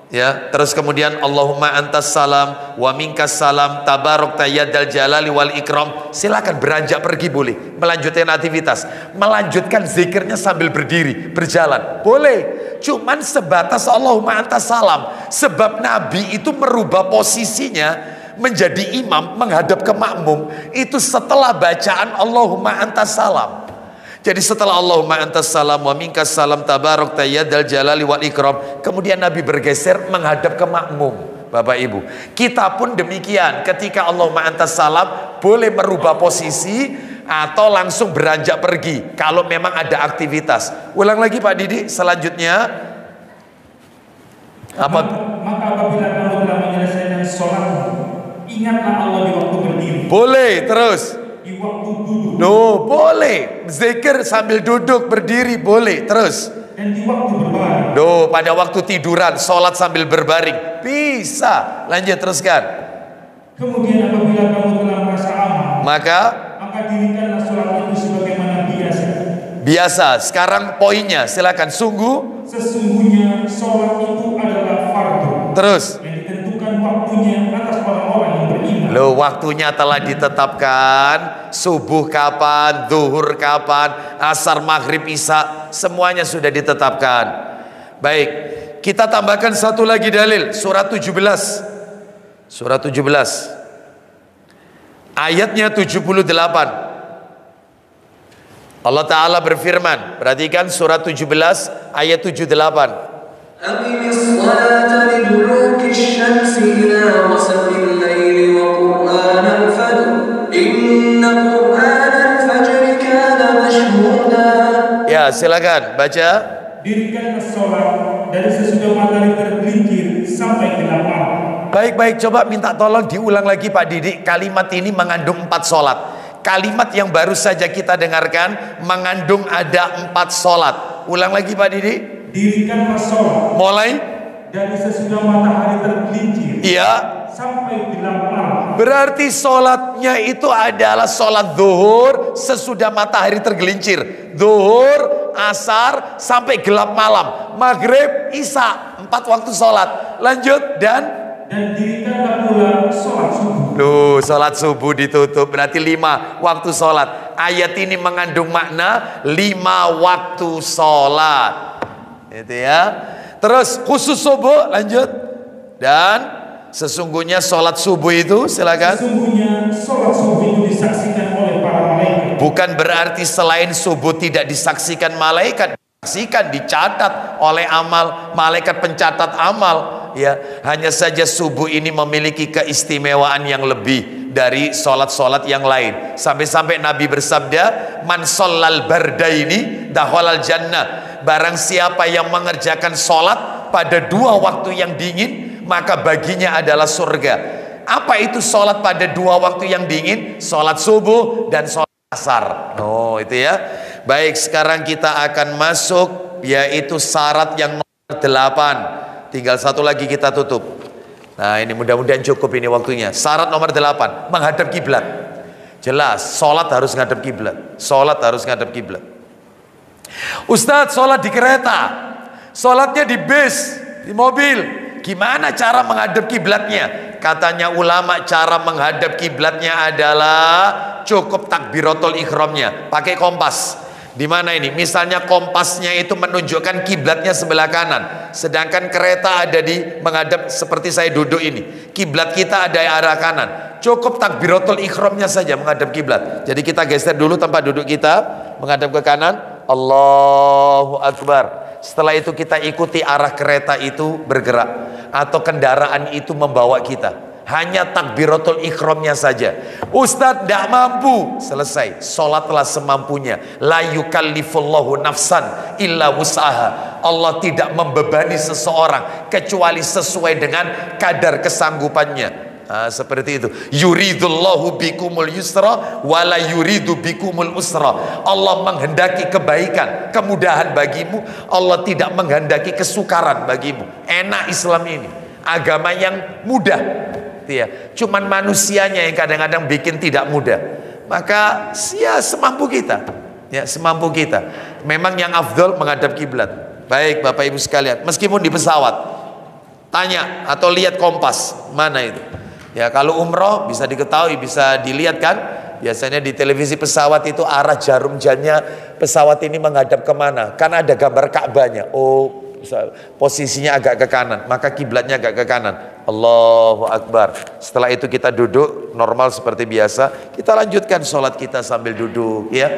Speaker 1: Ya, terus kemudian Allahumma antas salam wa minkas salam tabarakta yadzal jalali wal ikram. Silakan beranjak pergi boleh, melanjutkan aktivitas, melanjutkan zikirnya sambil berdiri, berjalan. Boleh. Cuman sebatas Allahumma antas salam. Sebab Nabi itu merubah posisinya menjadi imam menghadap ke makmum itu setelah bacaan Allahumma antas salam. Jadi setelah Allahumma antas salam wa minkas salam tabarakta yadzal jalali wal ikram, kemudian Nabi bergeser menghadap ke makmum. Bapak Ibu, kita pun demikian. Ketika Allahumma antas salam boleh merubah posisi atau langsung beranjak pergi kalau memang ada aktivitas. Ulang lagi Pak Didi, selanjutnya apa?
Speaker 2: Maka apabila kamu telah menyelesaikan sholat, ingatlah Allah di waktu berdiri.
Speaker 1: Boleh, terus.
Speaker 2: Di waktu duduk.
Speaker 1: No, boleh. Zikir sambil duduk, berdiri, boleh. Terus.
Speaker 2: Dan di waktu berbaring.
Speaker 1: No, pada waktu tiduran, sholat sambil berbaring. Bisa. Lanjut, teruskan.
Speaker 2: Kemudian apabila kamu telah merasa aman,
Speaker 1: Maka
Speaker 2: dirikanlah sholat itu sebagaimana biasa.
Speaker 1: biasa. Sekarang poinnya, silakan.
Speaker 2: Sesungguhnya sholat itu adalah fardu.
Speaker 1: Terus.
Speaker 2: Yang ditentukan waktunya atas orang-orang yang beriman.
Speaker 1: Loh, waktunya telah ditetapkan. Subuh kapan, zuhur kapan, asar, maghrib, isya, semuanya sudah ditetapkan. Baik, kita tambahkan satu lagi dalil. Surat 17. Surat 17 ayatnya 78. Allah Ta'ala berfirman, perhatikan surat 17 ayat 78.
Speaker 3: أقم الصلاة لدلوك الشمس إلى غسق الليل وقرآن الفجر إن قرآن الفجر كان مشهودا.
Speaker 1: Ya, silakan baca.
Speaker 2: Dirikanlah sholat dari sesudah matahari tergelincir sampai gelap malam.
Speaker 1: Baik, coba minta tolong diulang lagi Pak Didi. Kalimat ini mengandung 4 sholat. Kalimat yang baru saja kita dengarkan mengandung ada 4 sholat. Ulang lagi Pak Didi.
Speaker 2: Dirikanlah sholat
Speaker 1: Mulai
Speaker 2: dari sesudah matahari tergelincir
Speaker 1: iya,
Speaker 2: sampai gelap malam.
Speaker 1: berarti sholatnya itu adalah sholat zuhur sesudah matahari tergelincir, zuhur, asar, sampai gelap malam, maghrib, isya, 4 waktu sholat. Lanjut. Dan
Speaker 2: dirikanlah pula sholat subuh.
Speaker 1: Loh, sholat subuh ditutup, berarti 5 waktu sholat. Ayat ini mengandung makna 5 waktu sholat. Itu ya. Terus khusus subuh, lanjut. Dan sesungguhnya sholat subuh itu, silakan.
Speaker 2: Sesungguhnya sholat subuh itu disaksikan oleh para malaikat.
Speaker 1: Bukan berarti selain subuh tidak disaksikan malaikat. Disaksikan, dicatat oleh amal malaikat pencatat amal. Ya, hanya saja subuh ini memiliki keistimewaan yang lebih dari sholat-sholat yang lain. Sampai-sampai Nabi bersabda, man shollal bardaini dakhalal jannah. Barang siapa yang mengerjakan sholat pada 2 waktu yang dingin, maka baginya adalah surga. Apa itu sholat pada 2 waktu yang dingin? Sholat subuh dan sholat asar. Oh, itu ya. Baik, sekarang kita akan masuk yaitu syarat yang nomor 8. Tinggal satu lagi kita tutup. Nah, ini mudah-mudahan cukup ini waktunya. Syarat nomor 8, menghadap kiblat. Jelas, sholat harus ngadap kiblat. Sholat harus ngadap kiblat. Ustadz, sholat di kereta, sholatnya di bis, di mobil, gimana cara menghadap kiblatnya? Katanya ulama, cara menghadap kiblatnya adalah cukup takbiratul ihramnya, pakai kompas. Di mana ini? Misalnya kompasnya itu menunjukkan kiblatnya sebelah kanan, sedangkan kereta ada di menghadap seperti saya duduk ini. Kiblat kita ada di arah kanan. Cukup takbiratul ihramnya saja menghadap kiblat. Jadi kita geser dulu tempat duduk kita, menghadap ke kanan. Allahu Akbar. Setelah itu kita ikuti arah kereta itu bergerak atau kendaraan itu membawa kita. Hanya takbiratul ihramnya saja. Ustadz tidak mampu, selesai. Sholatlah semampunya. La yukallifullahu nafsan illa wus'aha. Allah tidak membebani seseorang kecuali sesuai dengan kadar kesanggupannya. Seperti itu. Yuridullahu bikumul yusra wala yuridu bikumul usra. Allah menghendaki kebaikan, kemudahan bagimu. Allah tidak menghendaki kesukaran bagimu. Enak Islam ini, agama yang mudah. Ya, cuman manusianya yang kadang-kadang bikin tidak mudah. Maka ya semampu kita. Ya, semampu kita. Memang yang afdol menghadap kiblat. Baik Bapak Ibu sekalian, meskipun di pesawat, tanya atau lihat kompas, mana itu? Ya, kalau umroh bisa diketahui, bisa dilihat kan? Biasanya di televisi pesawat itu arah jarum jamnya pesawat ini menghadap kemana? Kan ada gambar Ka'bahnya. Oh, posisinya agak ke kanan, maka kiblatnya agak ke kanan. Allahu Akbar. Setelah itu kita duduk normal seperti biasa. Kita lanjutkan sholat kita sambil duduk, ya.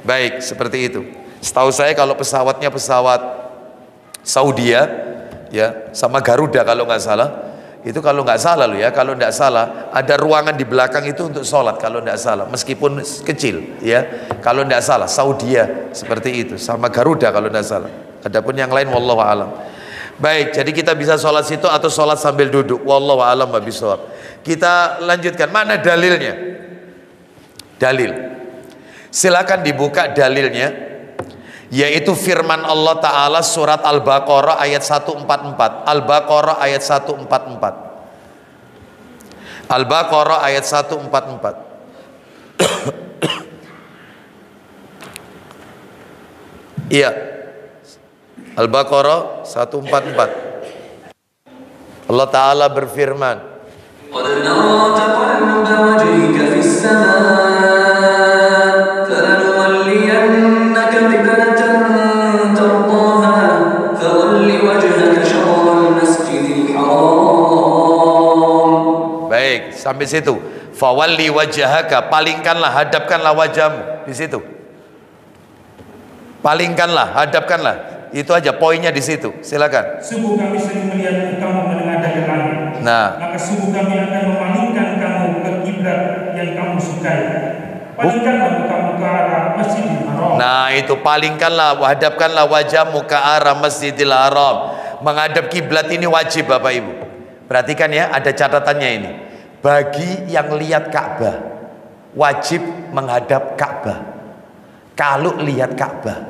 Speaker 1: Baik, seperti itu. Setahu saya kalau pesawatnya pesawat Saudi ya, sama Garuda kalau nggak salah. Itu kalau nggak salah loh ya, kalau nggak salah ada ruangan di belakang itu untuk sholat kalau nggak salah, meskipun kecil ya. Kalau nggak salah Saudi seperti itu, sama Garuda kalau nggak salah. Adapun yang lain wallahu alam. Baik, jadi kita bisa sholat situ atau sholat sambil duduk. Wallahu alam bishawab. Kita lanjutkan. Mana dalilnya? Dalil. Silakan dibuka dalilnya, yaitu firman Allah Ta'ala surat Al-Baqarah ayat 144. Al-Baqarah ayat 144. Al-Baqarah ayat 144. Iya, Al-Baqarah 144. Allah Ta'ala berfirman,
Speaker 3: قد نرى تقلب وجهك في السماء فلنولينك قبلة ترضاها فول وجهك شطر المسجد الحرام.
Speaker 1: Baik, sampai situ. Fawalli wajhaka, palingkanlah, hadapkanlah wajahmu di situ. Palingkanlah, hadapkanlah. Itu aja poinnya di situ. Silakan.
Speaker 2: Sungguh kami sering melihat kamu menengadah ke langit.
Speaker 1: Nah,
Speaker 2: Maka sungguh kami akan memalingkan kamu ke kiblat yang kamu sukai. Palingkanlah mukamu ke arah Masjidil Haram.
Speaker 1: nah itu palingkanlah, hadapkanlah wajahmu ke arah Masjidil Haram. Menghadap kiblat ini wajib Bapak Ibu. Perhatikan ya, ada catatannya ini. Bagi yang lihat Ka'bah, wajib menghadap Ka'bah. Kalau lihat Ka'bah.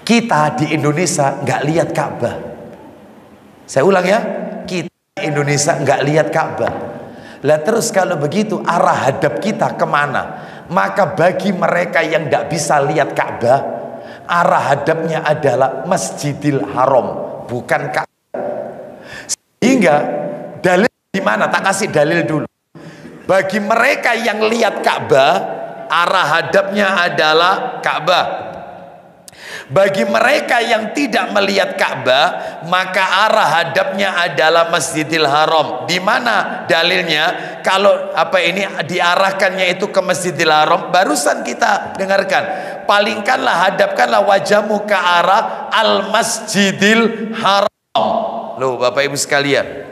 Speaker 1: Kita di Indonesia nggak lihat Ka'bah. Saya ulang ya, kita di Indonesia nggak lihat Ka'bah. Lah terus kalau begitu arah hadap kita kemana? Maka bagi mereka yang nggak bisa lihat Ka'bah, arah hadapnya adalah Masjidil Haram, bukan Ka'bah. Sehingga dalil di mana? Tak kasih dalil dulu. Bagi mereka yang lihat Ka'bah, arah hadapnya adalah Ka'bah. Bagi mereka yang tidak melihat Ka'bah, maka arah hadapnya adalah Masjidil Haram. Di mana dalilnya? Kalau diarahkannya itu ke Masjidil Haram, barusan kita dengarkan. Palingkanlah, hadapkanlah wajahmu ke arah Al-Masjidil Haram. Loh, Bapak Ibu sekalian,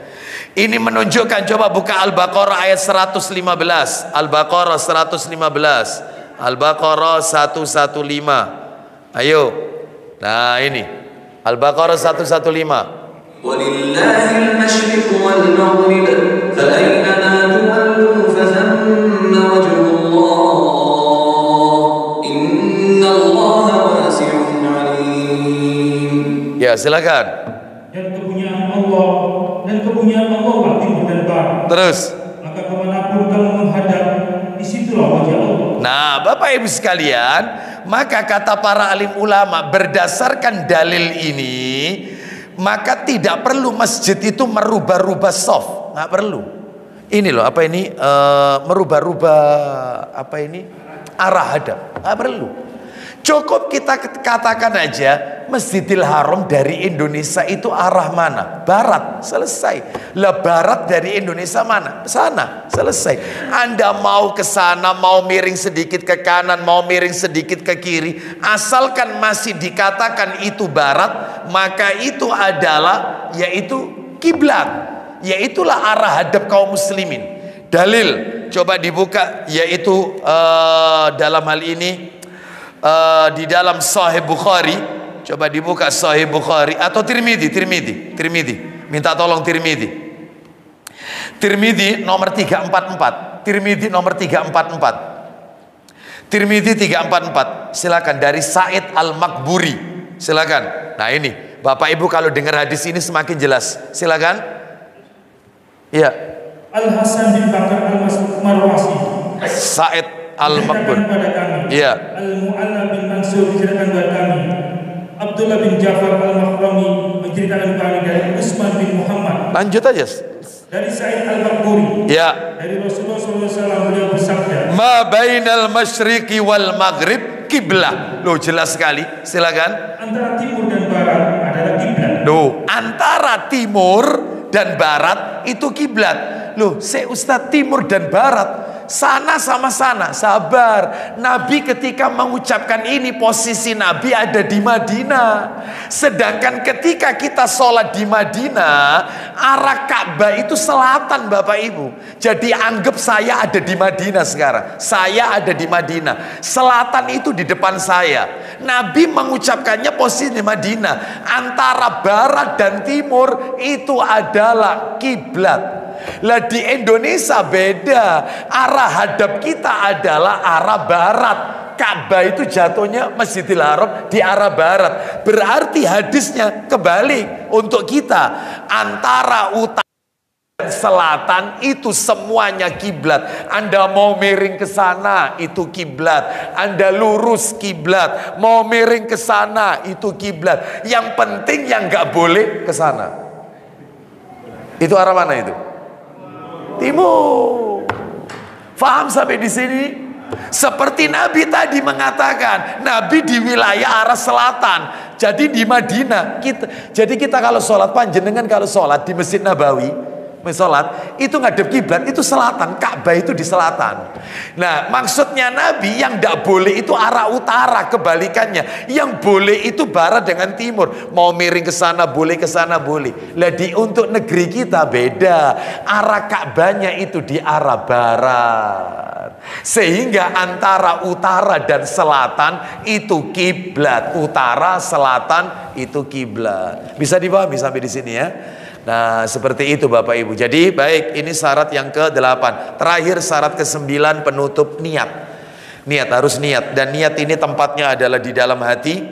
Speaker 1: ini menunjukkan, coba buka Al-Baqarah ayat 115. Al-Baqarah 115. Al-Baqarah 115. Ayo. Nah ini Al-Baqarah 115.
Speaker 3: Walillahil masyriq wal maghrib fa aynama tuwallu fa thamma wajhullah innallaha wasi'un 'alim.
Speaker 1: silakan.
Speaker 2: Dan kepunyaan Allah lah timur dan barat.
Speaker 1: Terus.
Speaker 2: Maka kemanapun kamu menghadap, disitulah wajah Allah.
Speaker 1: Nah, Bapak Ibu sekalian, maka kata para alim ulama berdasarkan dalil ini, maka tidak perlu masjid itu merubah-rubah soft, nggak perlu. Ini loh, apa ini merubah-rubah apa ini arah hadap, nggak perlu. Cukup kita katakan aja Masjidil Haram dari Indonesia itu arah mana? Barat, selesai. Lah barat dari Indonesia mana? Sana, selesai. Anda mau ke sana, mau miring sedikit ke kanan, mau miring sedikit ke kiri, asalkan masih dikatakan itu barat, maka itu adalah yaitu kiblat, yaitulah arah hadap kaum muslimin. Dalil coba dibuka, yaitu dalam hal ini di dalam Sahih Bukhari. Coba dibuka Sahih Bukhari atau Tirmidzi. Minta tolong Tirmidzi nomor 344. Tirmidzi nomor 344. Tirmidzi 344. Silakan, dari Sa'id Al-Makburi. Silakan. Nah ini Bapak Ibu kalau dengar hadis ini semakin jelas. Silakan. Iya.
Speaker 2: Al-Hasan bin Bakar Al-Marwasi.
Speaker 1: Sa'id Al-Makburi. Iya.
Speaker 2: Al-Mu'alla bin Mansur menceritakan kepada kami. Abdullah bin Ja'far Al-Makhrami menceritakan kami dari Utsman bin Muhammad.
Speaker 1: Lanjut aja.
Speaker 2: Dari Sa'id Al-Makburi.
Speaker 1: Ya.
Speaker 2: Dari Rasulullah SAW beliau bersabda.
Speaker 1: Ma bainal masyriqi wal maghrib kiblah. Loh, jelas sekali. Silakan.
Speaker 2: Antara timur dan barat adalah kiblat.
Speaker 1: Loh, antara timur dan barat itu kiblat. Loh, Ustaz, timur dan barat sana sama sana. Sabar. Nabi ketika mengucapkan ini, posisi Nabi ada di Madinah. Sedangkan ketika kita sholat di Madinah, arah Ka'bah itu selatan, Bapak Ibu. Jadi anggap saya ada di Madinah sekarang. Saya ada di Madinah. Selatan itu di depan saya. Nabi mengucapkannya posisi di Madinah. Antara barat dan timur itu adalah kiblat. Lah di Indonesia beda. Arah hadap kita adalah arah barat. Ka'bah itu jatuhnya Masjidil Haram di arah barat. Berarti hadisnya kebalik untuk kita. Antara utara dan selatan itu semuanya kiblat. Anda mau miring ke sana itu kiblat. Anda lurus kiblat. Mau miring ke sana itu kiblat. Yang penting yang nggak boleh ke sana. Itu arah mana itu? Timur. Faham sampai di sini? Seperti Nabi tadi mengatakan, Nabi di wilayah arah selatan. Jadi di Madinah. Jadi kita kalau sholat, panjenengan kalau sholat di Masjid Nabawi, sholat itu ngadep kiblat itu selatan. Ka'bah itu di selatan. Nah, maksudnya Nabi yang tidak boleh itu arah utara, kebalikannya. Yang boleh itu barat dengan timur. Mau miring ke sana boleh, ke sana boleh. Lah untuk negeri kita beda. Arah Ka'bahnya itu di arah barat. Sehingga antara utara dan selatan itu kiblat. Utara, selatan itu kiblat. Bisa dipahami sampai di sini ya? Nah, seperti itu Bapak Ibu. Jadi baik, ini syarat yang ke-8. Terakhir syarat ke-9 penutup niat. Niat, harus niat. Dan niat ini tempatnya adalah di dalam hati.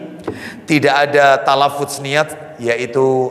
Speaker 1: Tidak ada talafudz niat, yaitu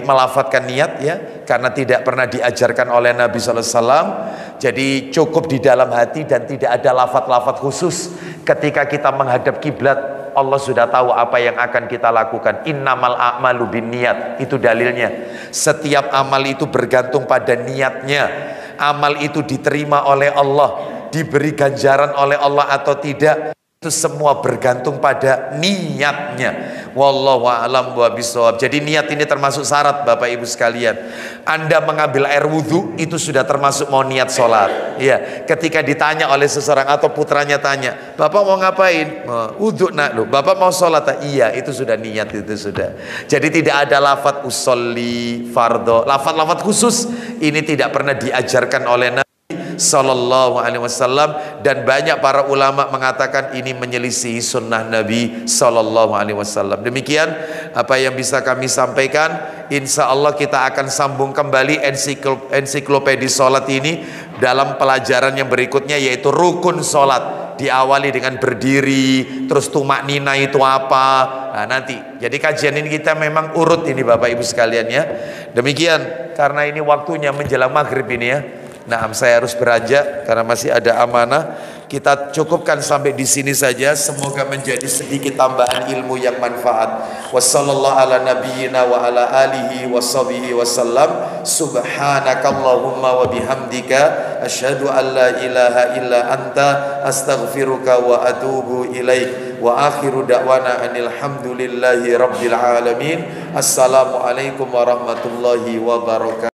Speaker 1: melafatkan niat ya, karena tidak pernah diajarkan oleh Nabi SAW. Jadi cukup di dalam hati dan tidak ada lafaz-lafaz khusus. Ketika kita menghadap kiblat, Allah sudah tahu apa yang akan kita lakukan. Innamal a'malu binniyat. Itu dalilnya. Setiap amal itu bergantung pada niatnya. Amal itu diterima oleh Allah, diberi ganjaran oleh Allah atau tidak, itu semua bergantung pada niatnya. Wallahu a'lam bishawab. Jadi niat ini termasuk syarat Bapak Ibu sekalian. Anda mengambil air wudhu itu sudah termasuk mau niat sholat. Iya. Ketika ditanya oleh seseorang atau putranya tanya, Bapak mau ngapain? Wudhu nak. Loh, Bapak mau sholat? Iya, itu sudah niat, itu sudah. Jadi tidak ada lafadz usolli fardho. Lafadz khusus ini tidak pernah diajarkan oleh Nabi Sallallahu Alaihi Wasallam, dan banyak para ulama mengatakan ini menyelisihi sunnah Nabi Sallallahu Alaihi Wasallam. Demikian apa yang bisa kami sampaikan. Insya Allah kita akan sambung kembali ensiklopedi sholat ini dalam pelajaran yang berikutnya, yaitu rukun sholat. diawali dengan berdiri, terus tumak nina itu apa. Nah, nanti. Jadi kajian ini kita memang urut ini Bapak Ibu sekalian ya. Demikian, karena ini waktunya menjelang maghrib ini ya. Nah, saya harus beranjak karena masih ada amanah. Kita cukupkan sampai di sini saja. Semoga menjadi sedikit tambahan ilmu yang manfaat. Wassallallahu ala nabiyyina wa ala alihi washabihi wasallam. Subhanakallahumma wa bihamdika asyhadu an la ilaha illa anta astaghfiruka wa atubu ilaik. Wa akhiru da'wana anil hamdulillahi rabbil alamin. Assalamualaikum warahmatullahi wabarakatuh.